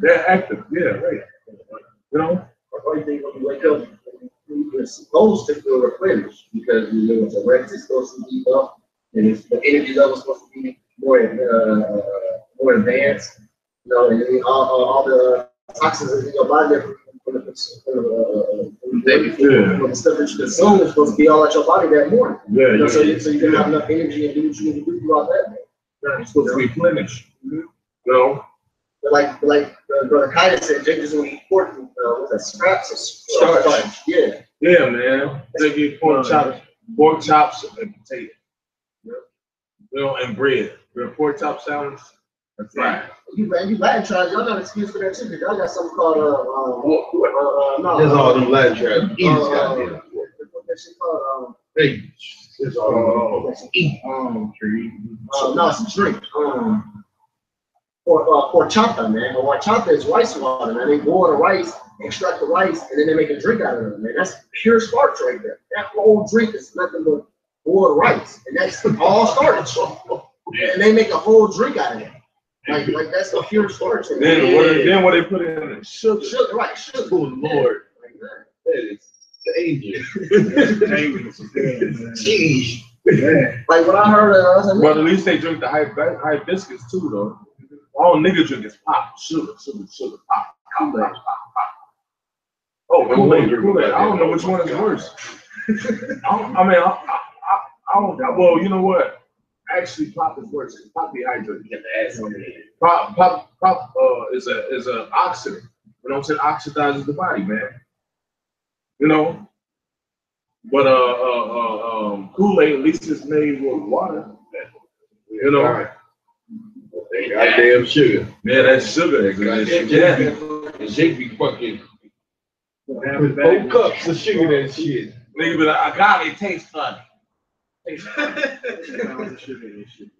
they're active. Yeah, right. Or you think when you wake up, you're supposed to feel replenished because the rest is supposed to be up and the energy level is supposed to be more advanced. And then all the toxins in your body from the stuff that you consume is supposed to be all at your body that morning. Yeah, so you can have enough energy and do what you need to do throughout that day. You're supposed to replenish. But like Brother Kaya said, Jake just want to eat pork with a scraps of starch. Yeah. Yeah, man. They get pork chops and potato. And bread. Pork chop salads. That's right. You Latin tribes, y'all got an excuse for that too, because y'all got something called There's all them Latin tribes. That shit called Hey, it's all no, it's a drink. Horchata, man. Horchata is rice water, man. They boil the rice, extract the rice, and then they make a drink out of it, man. That's pure starch right there. That whole drink is nothing but boiled rice, and that's all starch. And they make a whole drink out of it. Like that's the pure starch. Then what they put in is sugar. Right, sugar. Oh Lord, that is dangerous. Like when I heard, I was like, But at least they drink the hibiscus too, though. All niggas drink is pop, sugar, pop, pop. Oh, Kool-Aid. I don't know which one is worse. I don't know. Well, you know what? Actually, pop is worse. Pop dehydrates. You get the ass on the head. Pop is an oxidant. You know what I'm saying? Oxidizes the body, man. You know. But Kool-Aid at least is made with water. You know. That goddamn sugar. Man, that sugar. And Jake be fucking 4 cups of sugar that shit. Nigga, but agave tastes funny.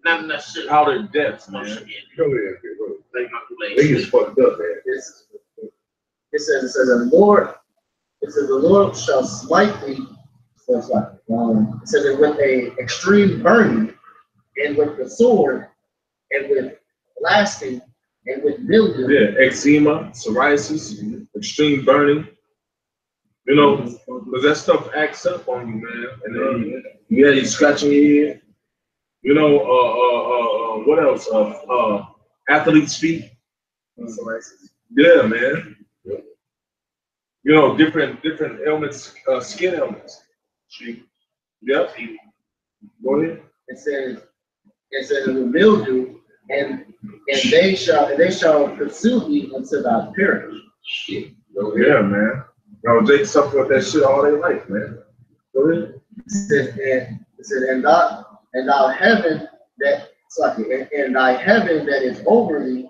Not enough sugar. Powdered death, No man. sugar in it. Go ahead, bro. Like my Kool-Aid. Niggas fucked up, man. It says the Lord shall smite thee. So it's like, it says it with a extreme burning, and with the sword, and with blasting, and with mildew. Yeah, eczema, psoriasis, extreme burning. You know, because that stuff acts up on you, man. And then you scratching your head. You know, what else? Athlete's feet. Psoriasis. Yeah, man. You know, different ailments, skin ailments. Yep. Go ahead. It says with mildew, and they shall pursue thee until thou perish. Shit. Yeah, man. You know, they suffer with that shit all their life, man. Go ahead. It says, and thou heaven that and thy heaven that is over thee,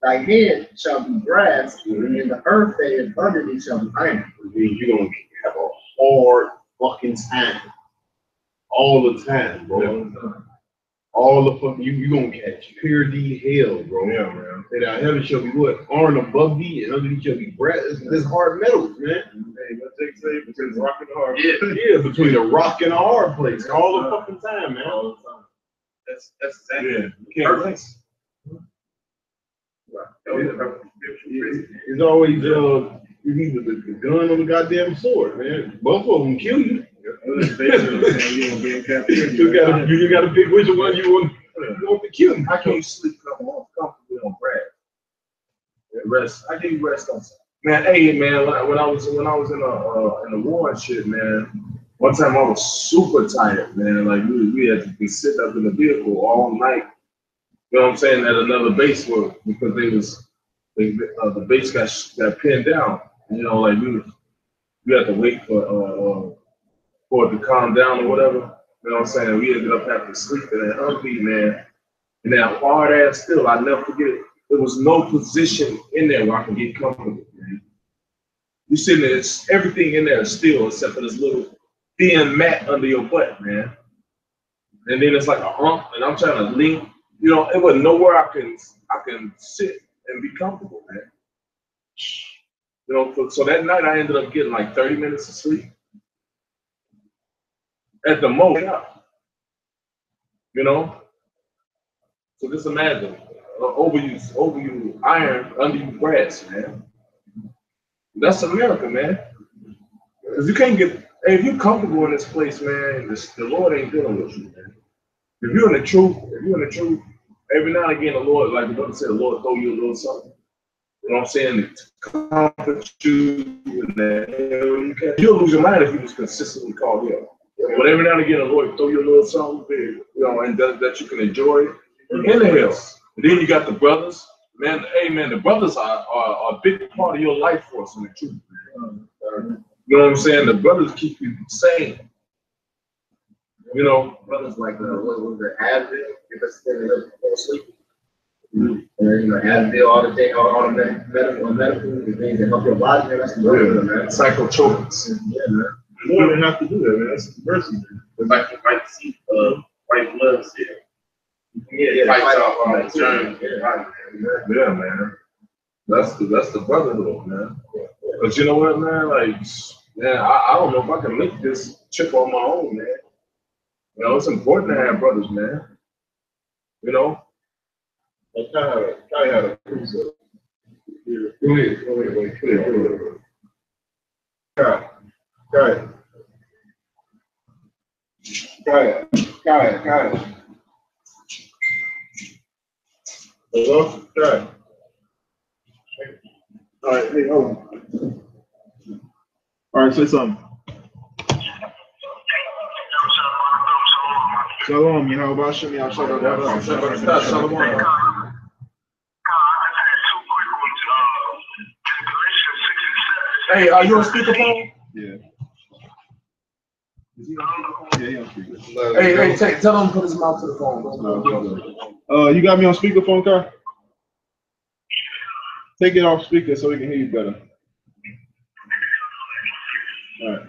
thy head shall be brass, and the earth that is under thee shall be iron. You're gonna have a hard fucking time. All the time, bro. All the fucking you gonna catch pure D hell, bro. Yeah, man. And our heaven shall be what? Iron above thee, and underneath shall be brass. This hard metals, man. Hey, what they say between rock and hard. Yeah, between a rock and a hard place, all the fucking time, man. All the time. That's exactly. Yeah, you can't place. That was a perfect description. It's always either the gun or the goddamn sword, man. Both of them kill you. You gotta pick which one you want to kill. I can't sleep comfortably on bread. Rest. I can't rest on something. Man, hey man, like when I was in the war and shit, man. One time I was super tired, man. Like we had to be sitting up in the vehicle all night. You know what I'm saying? At another base because the base got pinned down. You know, like we had to wait for it to calm down or whatever. You know what I'm saying? We ended up having to sleep in that Humvee, man. And that hard ass still, I'll never forget it. There was no position in there where I can get comfortable, man. You sitting there, everything in there is still except for this little thin mat under your butt, man. And then it's like a hump, and I'm trying to lean. You know, it wasn't nowhere I can sit and be comfortable, man. You know, so that night I ended up getting like 30 minutes of sleep. At the most, you know. So just imagine, overuse iron, underuse brass, man. That's America, man. Because you can't get, hey, if you're comfortable in this place, man, the Lord ain't dealing with you, man. If you're in the truth, every now and again, the Lord, like the brother said, the Lord throw you a little something. You know what I'm saying? To comfort you in that. You'll lose your mind if you just consistently call Him. But every now and again, the Lord throw you a little something big, you know, and that you can enjoy in the hills. And then you got the brothers, man. Hey, man, the brothers are a big part of your life force in the truth, man. You know what I'm saying? The brothers keep you sane. You know, Brothers like what was the Advil? If it's still asleep. And then Advil all the day, all the medical things that help your body. Man, that's the man. Psychotropics. Yeah, man. You don't even have to do that, man. That's mercy, man. It's like the white blood cell. Yeah, Fights off all that germs. Yeah, man. That's the brotherhood, man. But you know what, man? Like, man, I don't know if I can make this trip on my own, man. You know, it's important to have brothers, man. You know? I kind of had a cruise up. Go ahead. Go ahead. Hello? Okay. All right, hey, hold on. All right, say something. Shalom, you know about Shimmy, Shalom. Hey, are you on speakerphone? Yeah. Is he on speakerphone? Yeah, he on speaker. Hey, tell him to put his mouth to the phone. You got me on speakerphone, Kai? Take it off speaker so we can hear you better. All right.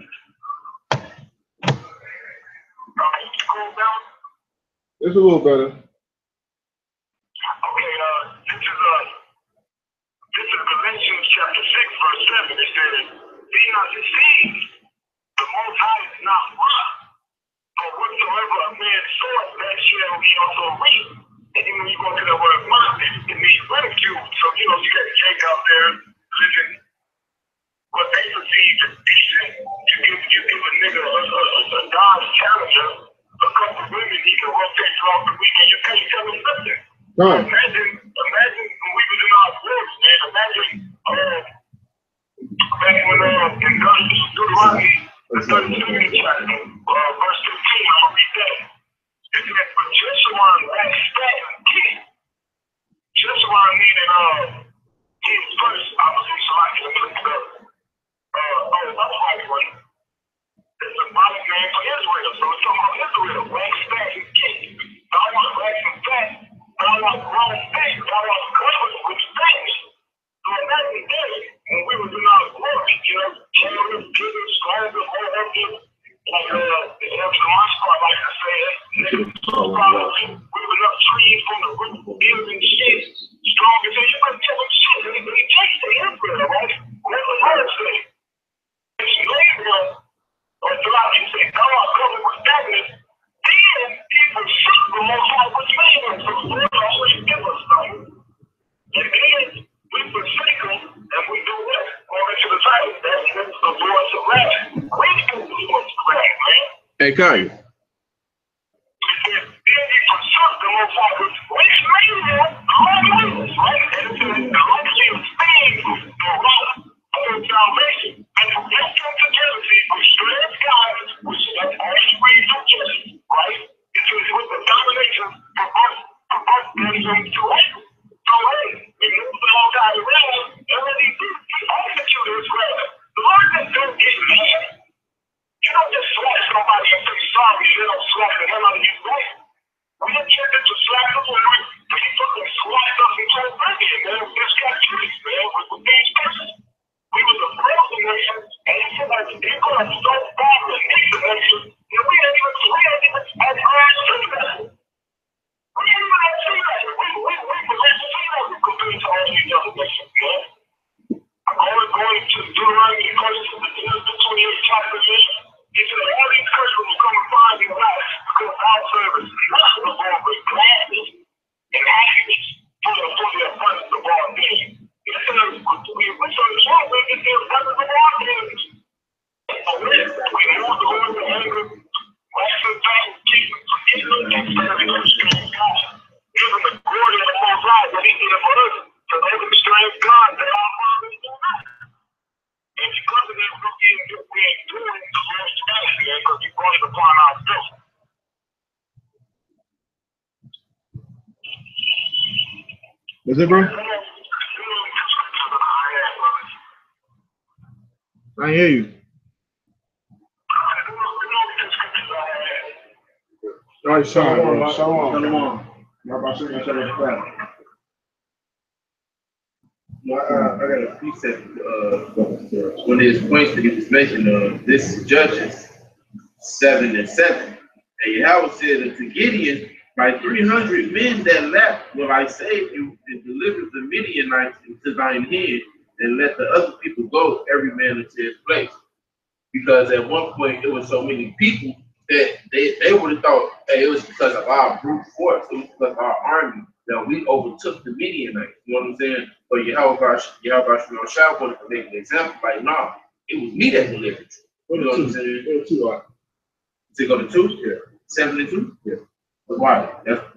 It's a little better. Okay, this is Galatians chapter 6, verse 7. It says, "Be not deceived, the Most High is not wrath, but whatsoever a man soweth, that shall he also reap." And then when you go to the word mock, it means ridicule. So, you got Jake out there living what they perceive as decent. You give a nigga a Dodge Challenger, a couple women, he can rotate throughout the weekend. You can't tell him nothing. Right. Imagine when we was in our woods, man. Imagine back when in Deuteronomy, the 32nd chapter, verse 15, I'm gonna read that. It says, "But Jeshurun waxed fat and king." Jeshurun meaning king first. I was in Salaki, let me look it up. That's right, one. It's a symbolic name for Israel. So it's talking about Israel, waxed fat and king. I want waxing fat. I want grown things. I want covered with things. So imagine this, when we were in our glory, carrying, giving, striving, all of it. Like, after my spot, like I said, we were up trees from the roof, building shit. Strong as hell. You better tell them shit. They chase the Israel, right? Whatever the word say. It's labor, or throughout you say, "Thou art covered with darkness." Then people shoot the Most High with man. So the Lord always give us something. And then we forsake them, and we do what? Going to the title. That's the voice of wrath. We do the voice of wrath, man. Hey, Kai. Then we forsake the Most High with which made them the right? And it's the lowly esteem, the rock of salvation. And the rest of the jealousy, which strengthens God, which that's all you read through Genesis, right? It's with the domination for us to hate. So hey, we move the Most High around, and when he execute his wrath, the Lord just don't get mad. You don't just slap somebody and say sorry, you don't slap the hell out of his life. We intended to slap them when we fucking slapped us and told Bernie, man. We just got trees, man, with these persons. We was a frozen nation, and he said like they could have so far with the nation, and we ain't even at grand sea level. We ain't even at sea level. We was at sea level compared to all these other nations, man. I'm going to Deuteronomy, according to the 28th chapter, he said all these curses will come upon you life, because our service is not performed with gladness and happiness for the abundance of all things. He said, we serve we get the abundance of all things. We move the Lord to anger, waxing fat, keeping forgetting and serving the strange God. Giving the glory of the Most High that he did it for us, to know the strange God that our fathers do not. And because of that, we ain't doing the Lord's will, man, because he brought it upon ourselves. Is it, bro? I hear you. All right, Shalom. Shalom. How about you? I got a precept. One of his points that he was mentioning, this is Judges 7:7. And Yahweh said unto Gideon, by 300 men that left will I save you and deliver the Midianites into thine hand, and let the other people go, every man into his place. Because at one point it was so many people that they would have thought, hey, it was because of our brute force, it was because of our army that we overtook the Midianites. You know what I'm saying? But Yahweh Shah wanted to make an example, like, nah, it was me that delivered you. You know what I'm saying? Go to 2. To go to 2? Yeah. 7 and 2? Yeah. The water.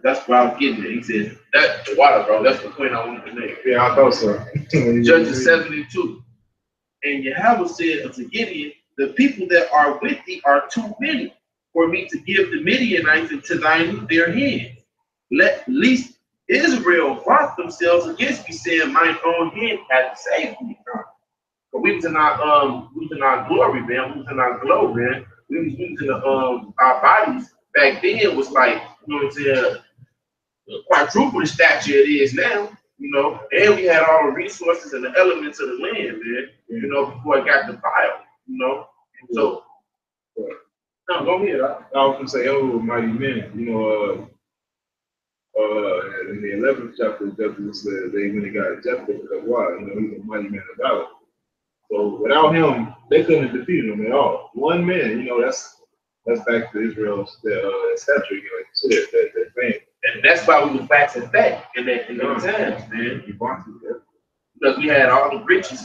That's why I'm getting it. He said, that's the water, bro. That's the point I wanted to make. Yeah, I thought so. Judges 7:2. And Yahweh said unto Gideon, the people that are with thee are too many for me to give the Midianites into their hands. Lest Israel vaunt themselves against me, saying, mine own hand hath saved me. But we was in our glory, man. We was in our glow, man. We was in our bodies. Back then it was like, you know what I'm saying, quadruple the stature it is now, you know, and we had all the resources and the elements of the land, man, you know, before it got defiled, you know. So, no, go ahead. I was gonna say, oh, mighty men, you know, in the 11th chapter, Jephthah said they when they got Jephthah, because why? You know, he's a mighty man of valor. So without him, they couldn't have defeated him at all. One man, you know, that's back to Israel's stature, you know, like you said, that fame. And that's why we was back to back in those times, man. Because we had all the riches,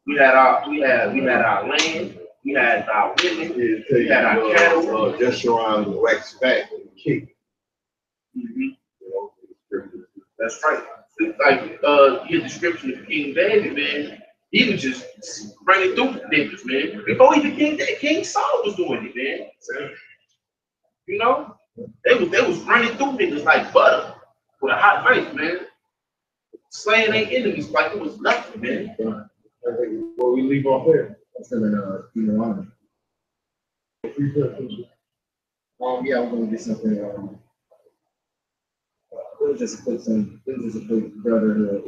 we had our land, we had our women, we had our cattle. Just around the wax back and the king. You know, that's right. It's like your description of King David, man. He was just running through niggas, man. Before even King Saul was doing it, man. You know, they was running through niggas like butter with a hot knife, man. Slaying their enemies like it was nothing, man. Well, we leave off there. That's in Deuteronomy. Yeah, I'm gonna get something. It was just a quick thing. It was just a quick brotherhood.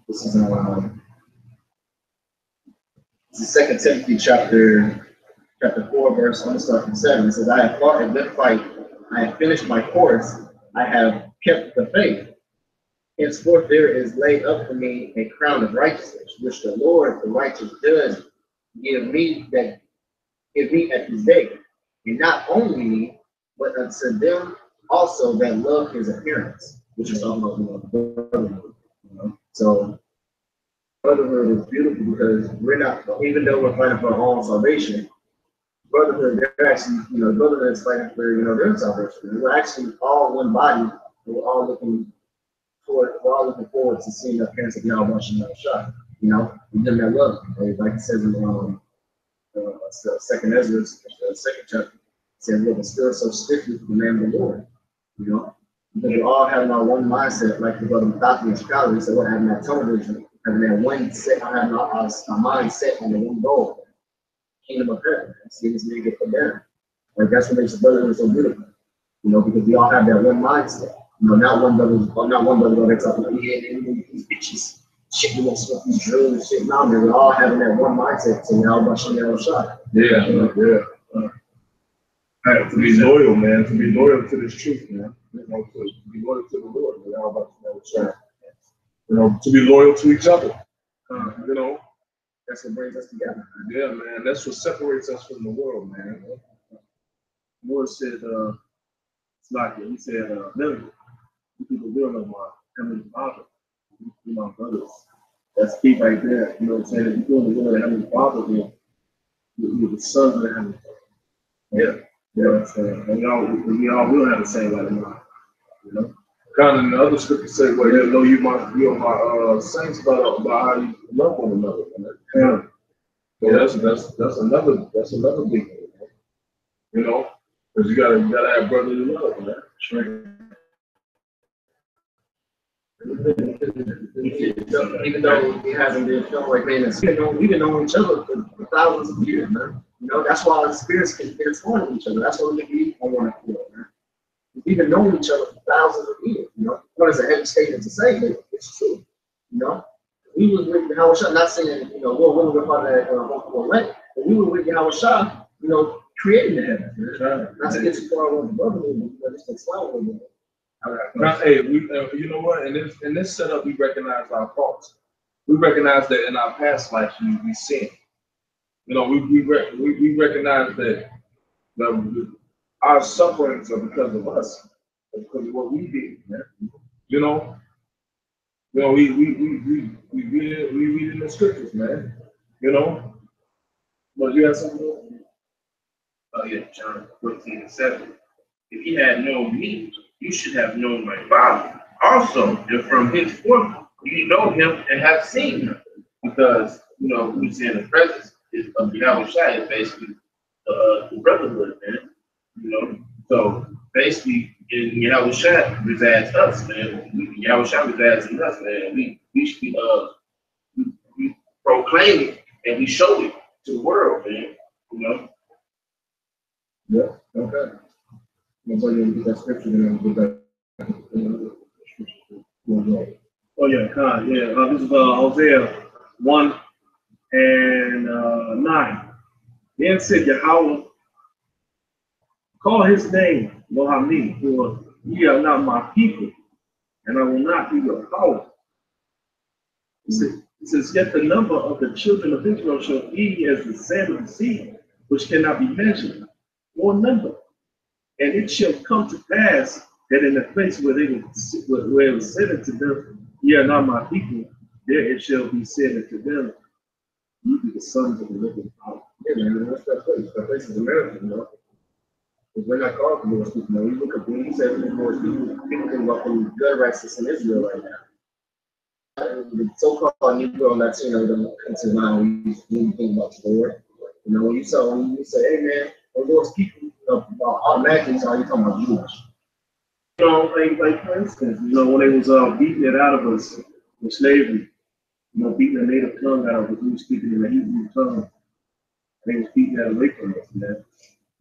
This is Second Timothy chapter 4, verse. I'm gonna start from 7. It says, "I have fought a good fight. I have finished my course. I have kept the faith. Henceforth there is laid up for me a crown of righteousness, which the Lord, the righteous judge, give me at this day, and not only me, but unto them also that love his appearance," which is talking about brotherhood. So brotherhood is beautiful because we're not, even though we're fighting for our own salvation, brotherhood, they're actually, brotherhood is fighting for, their salvation. We're actually all one body. We're all looking forward to seeing the appearance of Yahweh Shah. We them that love. Like it says in Second Ezra, second chapter, it says, "Look, the spirit so stiffly for the name of the Lord." Because we're all having our one mindset, like the brother Matthew and Chicago, he said, we're having that television, having that one set, having our mind set on the one goal, kingdom of heaven, and see this man get put down. Like that's what makes the brotherhood so beautiful, because we all have that one mindset. Not one brother that's up in these bitches, shit, we want to smoke these drills and shit. No, man, we're all having that one mindset. So now about Chanel shot. Yeah. To be loyal, man. To be loyal to this truth, man. To be loyal to the Lord. How about Chanel shot? To be loyal to each other. That's what brings us together. Yeah, man. That's what separates us from the world, man. Lord said, it's like he said, million people will know my Heavenly Father, my brothers. That's key right there. You know what I'm saying? If you're doing the will of the Heavenly Father, then you're the sons of the Heavenly Father. Yeah. You know what I'm saying? And we all will have the same light of mind. Kind of in the other scripture say, well, you're my saints by how you love one another, man. Yeah. So that's another big thing, man. Because you gotta have brotherly love, man. Sure. Even though it hasn't been felt like, man, we've been knowing each other for thousands of years, man. That's why our spirits can intertwine with each other. That's why we can be on one accord, man. We've been knowing each other for thousands of years, What is a heavy statement to say, but it's true, We was with Yahweh Shah, not saying, we're a part of that one way, but we were with Yahweh Shah, creating the heavens, Not to get too far away from brotherhood, but just to explain a little bit. Now, hey, you know what? In this setup, we recognize our faults. We recognize that in our past lives we sin. We recognize that our sufferings are because of us, because of what we did, man. You know, we read in the scriptures, man. You know, but you have something. Oh yeah, John 14:7. If ye had known me, you should have known my Father. Also, if from henceforth you know him and have seen him. Because, you know, who's in the presence is of Yahweh Shai is basically the brotherhood, man. You know, so basically in Yahweh Shai resides us, man. Yahweh Shai resides in us, man. We should be we proclaim it and we show it to the world, man. You know. Yeah. Okay. I'm going to get that scripture and then go back. Oh yeah, God, yeah. This is Hosea 1 and 9. Then said Yahweh, call his name Lo-Hammi, for ye are not my people, and I will not be your power. It says, yet the number of the children of Israel shall be as the sand of the sea, which cannot be measured, or numbered. And it shall come to pass that in the place where where it was said unto them, ye are not my people, there it shall be said unto them, ye be the sons of the living power. Yeah, man, what's that place? That place is America, you know. Because we're not called for Lord's people. You look at when he said Lord's people, people can walk in gun rights in Israel right now. The so-called Negro Latino don't come to mind when you think about the Lord. You know, when you say, hey man, the Lord's people, you know, automatically you talking about Jewish. You know, like for instance, you know, when they was beating it out of us with slavery, you know, beating the native tongue out of us, we were speaking in the Hebrew tongue. They was beating that away from us, man.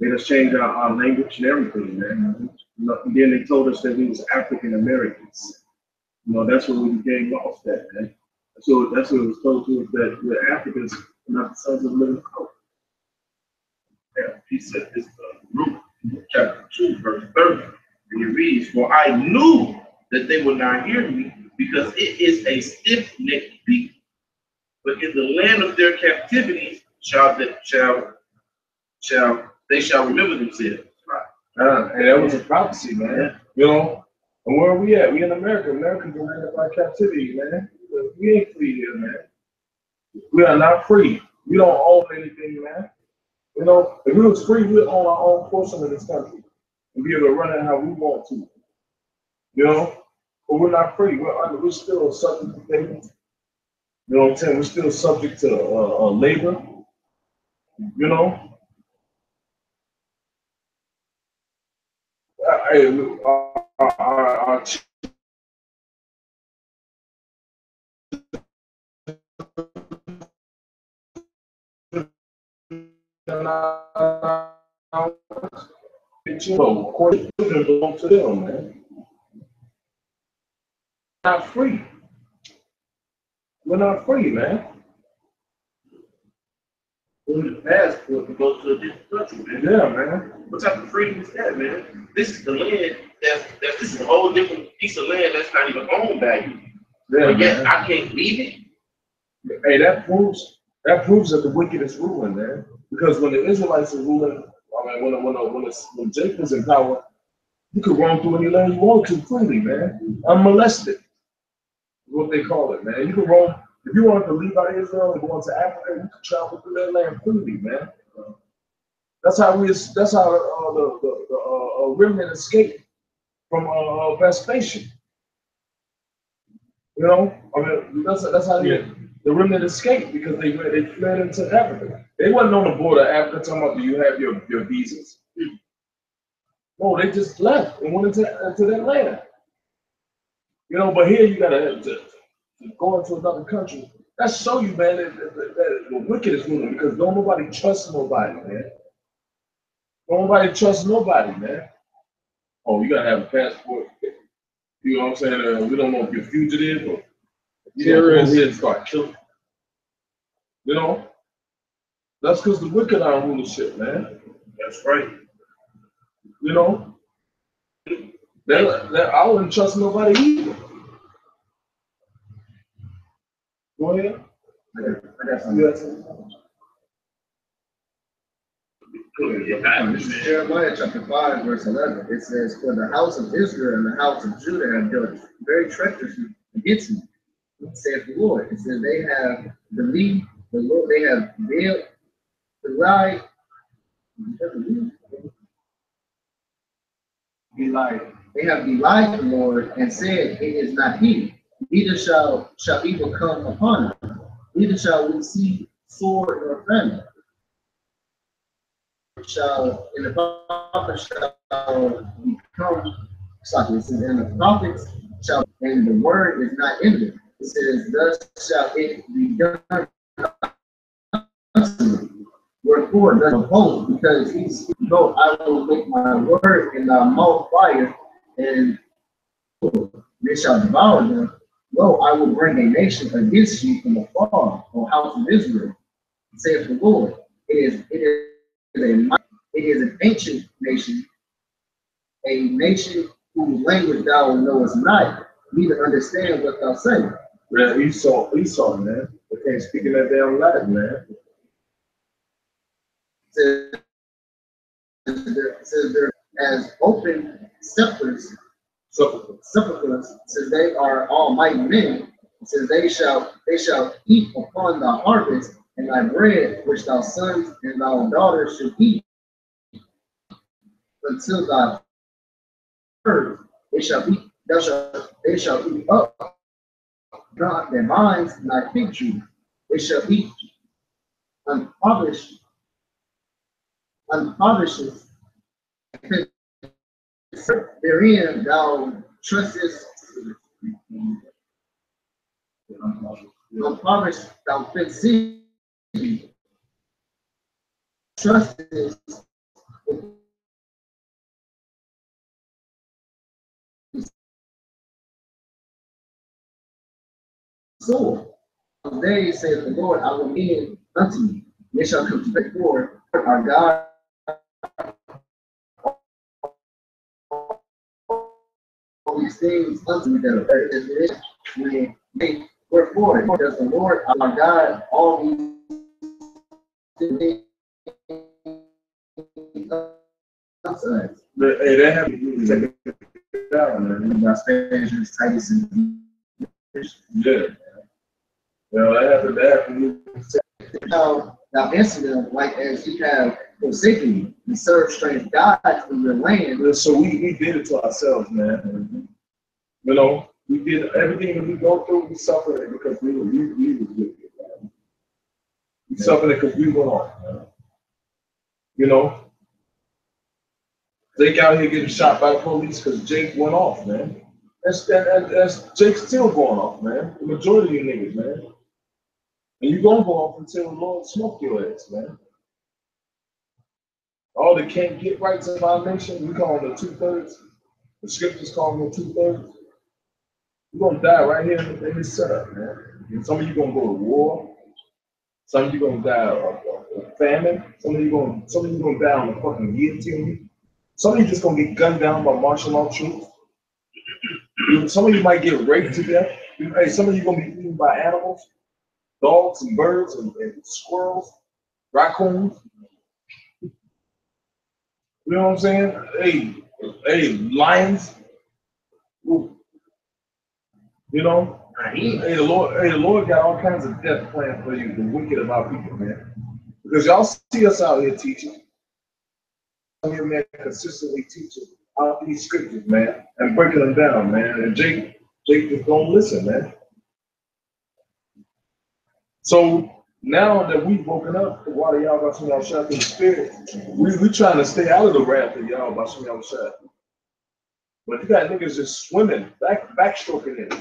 Made us change our language and everything, man. You know, and then they told us that we was African Americans. You know, that's what we became lost at, man. So that's what it was told to us, that we're Africans, not the sons of the living power. Yeah, he said this Luke chapter 2, verse 30. And it reads, for I knew that they would not hear me, because it is a stiff-necked people. But in the land of their captivity they shall remember themselves. Right. And that was a prophecy, man. You know, and where are we at? We in America. America's the land of our captivity, man. We ain't free here, man. We are not free. We don't own anything, man. You know, if we was free, we'd own our own portion of this country and be able to run it how we want to. You know, but we're not free. We're still subject to things. You know what I'm saying? We're still subject to labor. You know. Our children belong to them, man. Not free. We're not free, man. We need a passport to go to a different country, man. Yeah, man. What type of freedom is that, man? This is the land this is a whole different piece of land that's not even owned by you. Yeah, but yet man. I can't leave it. Hey, that proves that the wicked is ruling, man. Because when the Israelites are ruling, I mean, when Jacob was in power, you could roam through any land you want to freely, man. Unmolested, is what they call it, man. You could roam. If you wanted to leave out of Israel and go into Africa, you could travel through that land freely, man. That's how the remnant escaped from Vespasian. You know, I mean, that's how the remnant escaped, because they fled into Africa. They wasn't on the border of Africa talking about, do you have your visas? No, they just left and went into that land. You know, but here you gotta to go into another country. That show you, man, that the wicked is ruling, because don't nobody trust nobody, man. Don't nobody trust nobody, man. Oh, you gotta have a passport. You know what I'm saying? We don't know if you're fugitive or terrorist and start killing. You know? That's because the wicked are in rulership, man. That's right. You know? I wouldn't trust nobody either. Go ahead. I got something. Jeremiah chapter 5, verse 11. It says, for the house of Israel and the house of Judah have dealt very treacherously against me, saith the Lord. It says they have believed the Lord, they have belied, they have belied the Lord and said, it is not he. Neither shall evil come upon us. Neither shall we see sword nor famine. And the prophet shall become, sorry, it says, and the prophets shall, and the word is not in them. It says, thus shall it be done unto me. Wherefore, does oppose, because he said, no, I will make my word in thy mouth fire, and they shall devour them. Lo, I will bring a nation against you from afar, O house of Israel, saith the Lord. It is an ancient nation, a nation whose language thou knowest not, neither understand what thou sayest. Man, Esau, man. They can't speak in that damn Latin, man. It says they're as open sepulchres, says they are almighty men. It says they shall eat upon the harvest, and thy bread which thy sons and thy daughters should eat, until thy herds they shall eat, they shall eat up not their vines and thy fig tree. They shall eat unpolished therein thou trustest, unpolished thou fit seed, trustest sword. They saith the Lord, I will give unto you. They shall come to the Lord, our God. All these things unto me that are wherefore does the Lord our God all these things unto us. But hey, that happened to check it out, man. My Spanish, Titus, and Yeah. Well, that happened. Now answer them like as you have forsaken you and serve strange gods in your land. So we did it to ourselves, man. You know, we did everything that we go through, we suffered it because we were wicked, man. We suffered it because we went off, man. You know? Jake out here getting shot by the police because Jake went off, man. That's Jake's still going off, man. The majority of you niggas, man. And you gonna go off until the Lord smoke your ass, man. All that can't get rights in our nation, we call them the 2/3. The scriptures call them the 2/3. You're gonna die right here in this setup, man. And some of you gonna go to war. Some of you gonna die of famine. Some of you gonna die on the fucking guillotine. Some of you just gonna get gunned down by martial law troops. Some of you might get raped to death. Hey, some of you gonna be eaten by animals, dogs and birds and squirrels, raccoons. You know what I'm saying? Hey, lions. Ooh. You know? Hey, the Lord got all kinds of death planned for you, the wicked of our people, man. Because y'all see us out here teaching. Out here, man, consistently teaching out these scriptures, man, and breaking them down, man. And Jake just don't listen, man. So now that we've woken up, the water y'all about some y'all shot in the spirit, we trying to stay out of the wrath of y'all about some y'all shot. But you got niggas just swimming, backstroking it.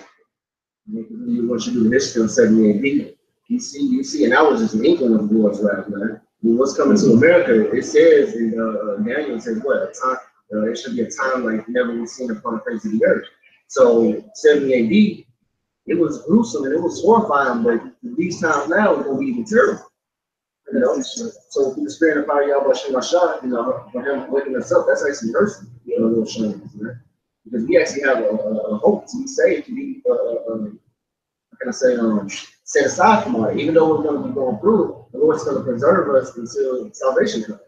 What you do in history on 70 AD. You see, and I was just an inkling of the Lord's wrath, man. What's coming to America, it says in Daniel, it says what? A time, it should be a time like never been seen upon the face of the earth. So 70 AD, it was gruesome and it was horrifying, but these times now it's gonna be even terrible. You know, so through the spirit of fire, y'all shot, you know, for him waking us up, that's actually mercy, you know, a little shame, man. Because we actually have a hope to be saved, to be how can I say, set aside from all that. Even though we're going to be going through it, the Lord's going to preserve us until salvation comes.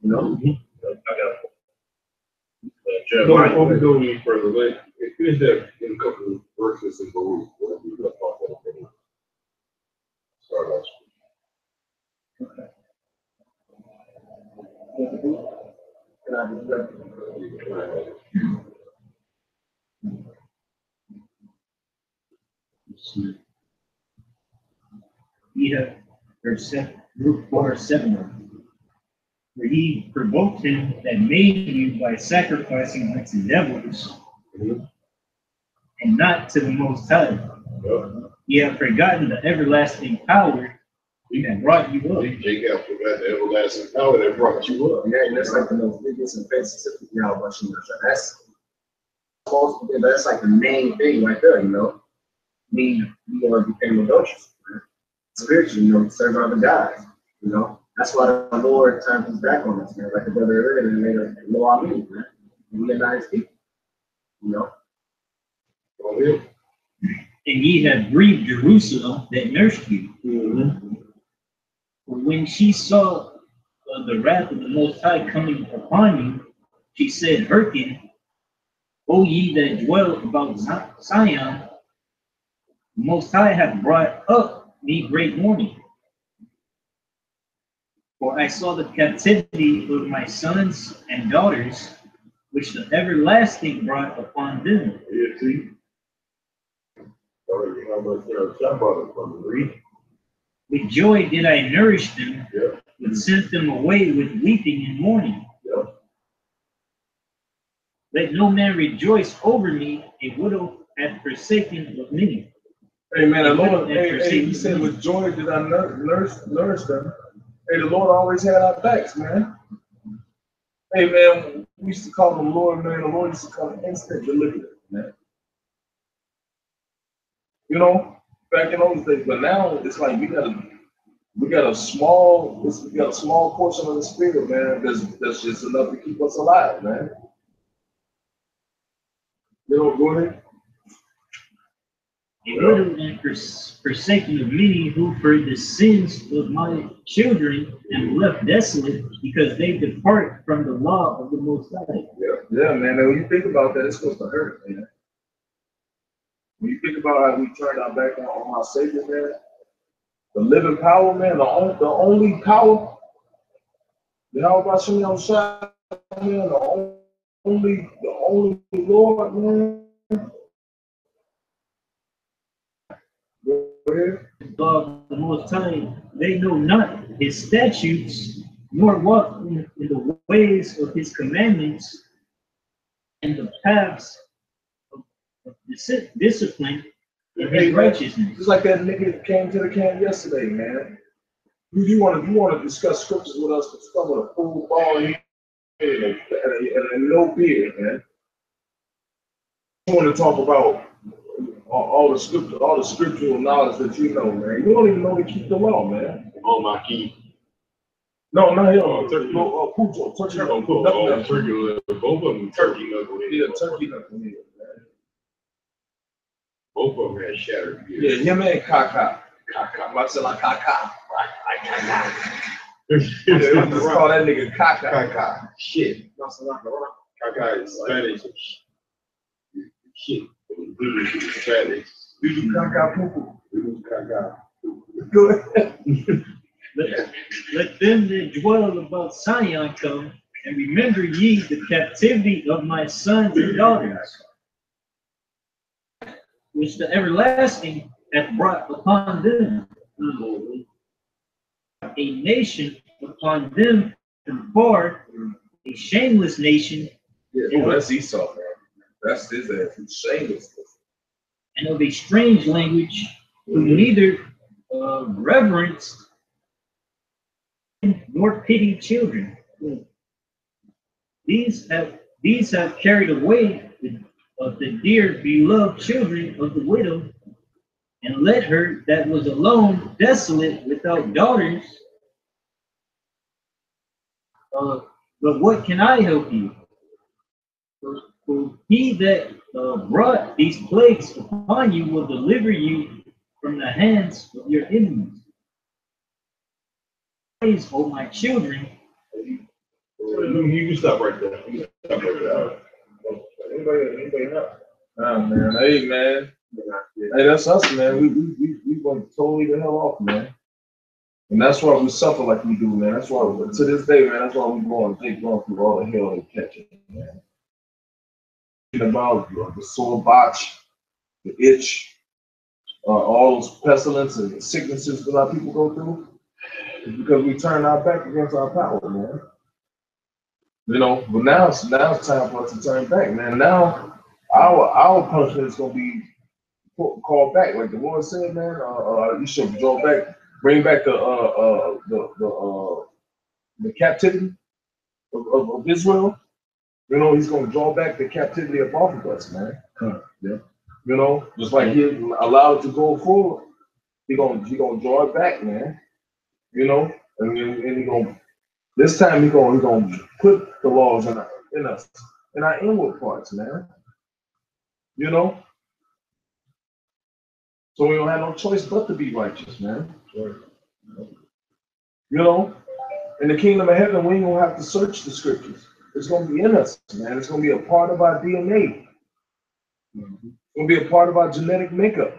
You know? Before we go any further, like, finish that in a couple of verses and go. start last Can I do that? Peter, Luke 4:7, where he provoked him that made you by sacrificing unto devils, and not to the Most High. Ye have forgotten the everlasting power that brought you up. Jacob forgot the everlasting power that brought you up. Yeah, and that's like the most biggest and basic specific now about you. That's that's like the main thing right there, you know. Me, became adulterous. Spiritually, serve other guys, That's why the Lord turned his back on us, man. Like the brother earlier, and made a low on me, man. And we are not his people, And ye have grieved Jerusalem that nursed you. For when she saw the wrath of the Most High coming upon you, she said, Hearken, O ye that dwell about Zion, the Most High hath brought up me great mourning. For I saw the captivity of my sons and daughters, which the everlasting brought upon them. Yeah, see? You know, but somebody from the reach. With joy did I nourish them, Yeah. and sent them away with weeping and mourning. Yeah. Let no man rejoice over me, a widow hath forsaken of many. Hey man, the Lord, hey, he said, with joy did I nourish them. Hey, the Lord always had our backs, man. Hey man, we used to call him Lord, man. The Lord used to call him instant deliverance, man. Back in those days, but now it's like we got a small portion of the spirit, man. That's just enough to keep us alive, man. Go ahead. A widow and forsaken of many, who for the sins of my children am left desolate, because they depart from the law of the Most High. Yeah, man. And when you think about that, it's supposed to hurt, man. When you think about how we turned our back on our Savior, man, the living power, man, the only power, how about Shimmy on shot, man, the only Lord, man. God, the Most High, they know not his statutes, nor walk in the ways of his commandments, and the paths of discipline and his righteousness. Just like that nigga that came to the camp yesterday, man. You want to discuss scriptures with us, but come with a full ball and no beard, man. You want to talk about all the scriptural knowledge that you know, man. You don't even know to keep the law, man. Oh, my key. No, not him. Turkey. Pujo, turkey. Turkey. Both of them turkey knuckle. Yeah, turkey knuckle, man. Both of them had shattered. Yeah, him and Kaka. What's it like, Kaka? Yeah, Just call that nigga Kaka. Kaka. Shit. Kaka is Spanish. Shit. Spanish. Kaka poo. Kaka. Go ahead. Let them that dwell about Zion come, and remember ye the captivity of my sons and daughters, which the everlasting hath brought upon them. A nation upon them from far, a shameless nation, Yeah, that's Esau, man. That's his ass. He's shameless. and of a strange language, who neither reverence nor pity children. These have carried away the dear beloved children of the widow, and led her that was alone desolate without daughters. But what can I help you? For he that brought these plagues upon you will deliver you from the hands of your enemies. Praise, O my children. You can stop right there. You can stop right there. Anybody not? Nah, man. Hey, man. Hey, that's us, man. We went totally the hell off, man. And that's why we suffer like we do, man. That's why, to this day, man, that's why we going through all the hell they catch it, man. About the sore botch, the itch, all those pestilence and sicknesses that our people go through, is because we turn our back against our power, man. You know, but now it's time for us to turn back, man. Now our punishment is gonna be called back, like the Lord said, man. You should draw back, bring back the captivity of Israel. You know, he's gonna draw back the captivity of all of us, man. Yeah. You know, just like he allowed it to go forward, he gonna draw it back, man. You know, and he gonna this time he gonna put the laws in us, in our inward parts, man. You know, so we don't have no choice but to be righteous, man. You know, in the kingdom of heaven, we ain't gonna have to search the scriptures. It's gonna be in us, man. It's gonna be a part of our DNA. It's gonna be a part of our genetic makeup.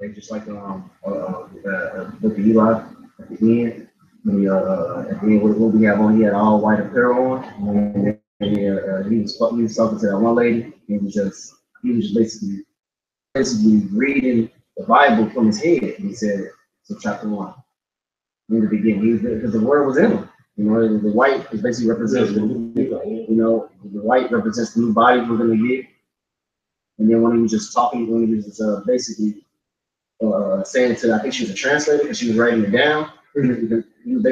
And just like book of Eli at the end, when at the end what we have on, he had all white apparel on, and then, he was talking to that one lady. He was just basically reading the Bible from his head. He said, so chapter 1, in the beginning, because the word was in him. You know, the white is basically represents the white represents the new body we're gonna get. And then when he was just talking, when he was just basically saying to, I think she was a translator because she was writing it down. He was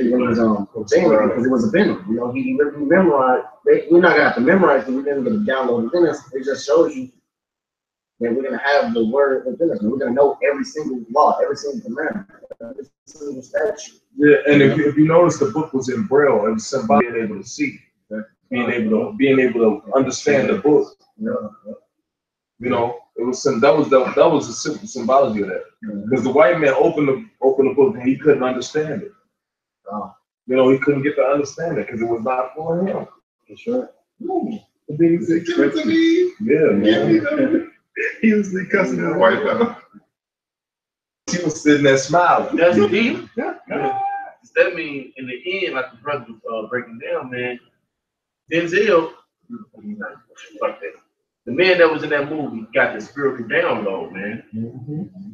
saying it because it was a venom. You know, he memorized. We're not gonna have to memorize it. We're gonna download it within us. It just shows you that we're gonna have the word within us. We're gonna know every single law, every single commandment, every single statute. Yeah, and if you notice, the book was in Braille. It was somebody being able to see, being able to understand the book. Yeah. You know, it was that was a simple symbology of that. Because the white man opened the book and he couldn't understand it. You know, he couldn't get to understand it because it was not for him. That's right. Give it to me. Yeah, man. He was cussing his wife out. He was sitting there smiling. That's the deal. That means in the end, like the brother was breaking down, man, Denzel, fuck that. The man that was in that movie got the spiritual download, man.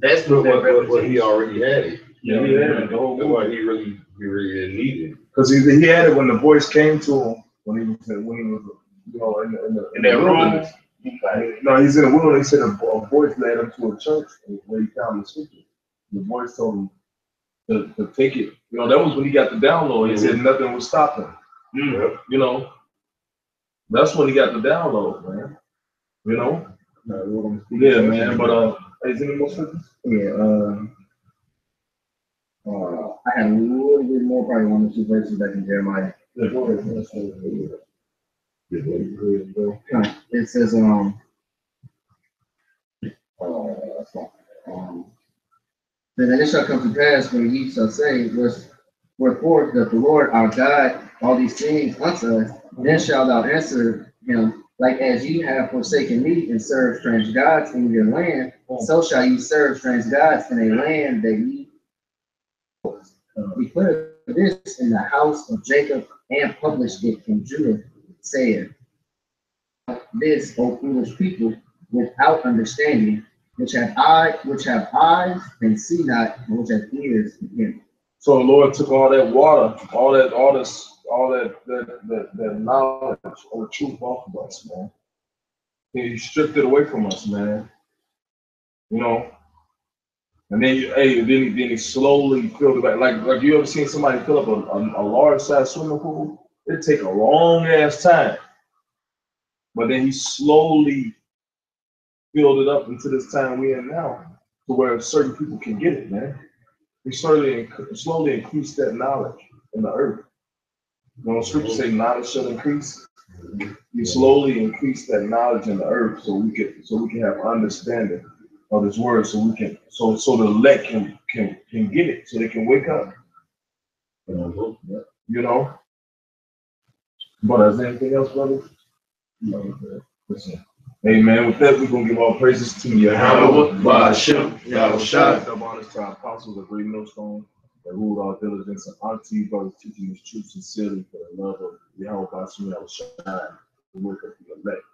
That's what he already had it. Yeah, he had it. That's why he really didn't need it. Because he had it when the voice came to him when he was you know in that room. No, he's in the wilderness. He said a voice led him to a church where he found the scripture. The voice told him to take it. You know, that was when he got the download. He said nothing would stop him. You know, that's when he got the download, man. You know? Yeah, man. But is there any more scriptures? Yeah. I had a little bit more, probably 1 or 2 verses back in Jeremiah. Yeah, go ahead. It says, then it shall come to pass when ye shall say, wherefore doth the Lord our God all these things unto us, then shalt thou answer him, like as ye have forsaken me and served strange gods in your land, so shall ye serve strange gods in a land that ye declare this in the house of Jacob and publish it in Judah, saying, this, O foolish people, without understanding, which have eyes and see not, and which have ears and hear. So the Lord took all that water, all that knowledge or truth off of us, man. He stripped it away from us, man. You know. And then then he slowly filled it back. Like you ever seen somebody fill up a large size swimming pool? It'd take a long ass time. But then he slowly filled it up into this time we're in now, to where certain people can get it, man. He slowly increased that knowledge in the earth. You know, scripture say knowledge shall increase. He slowly increased that knowledge in the earth so we can have understanding of his word, so the elect can get it, so they can wake up. You know? But is there anything else, brother? No, listen. Amen. With that, we're going to give all praises to Yahweh, Ba'ashem, Yahushua. Double honors to our apostles, a great millstone, that ruled all diligence, and honor to you, brothers, teaching his truth sincerely for the love of Yahweh, Ba'ashem, Yahushua, the work of the elect.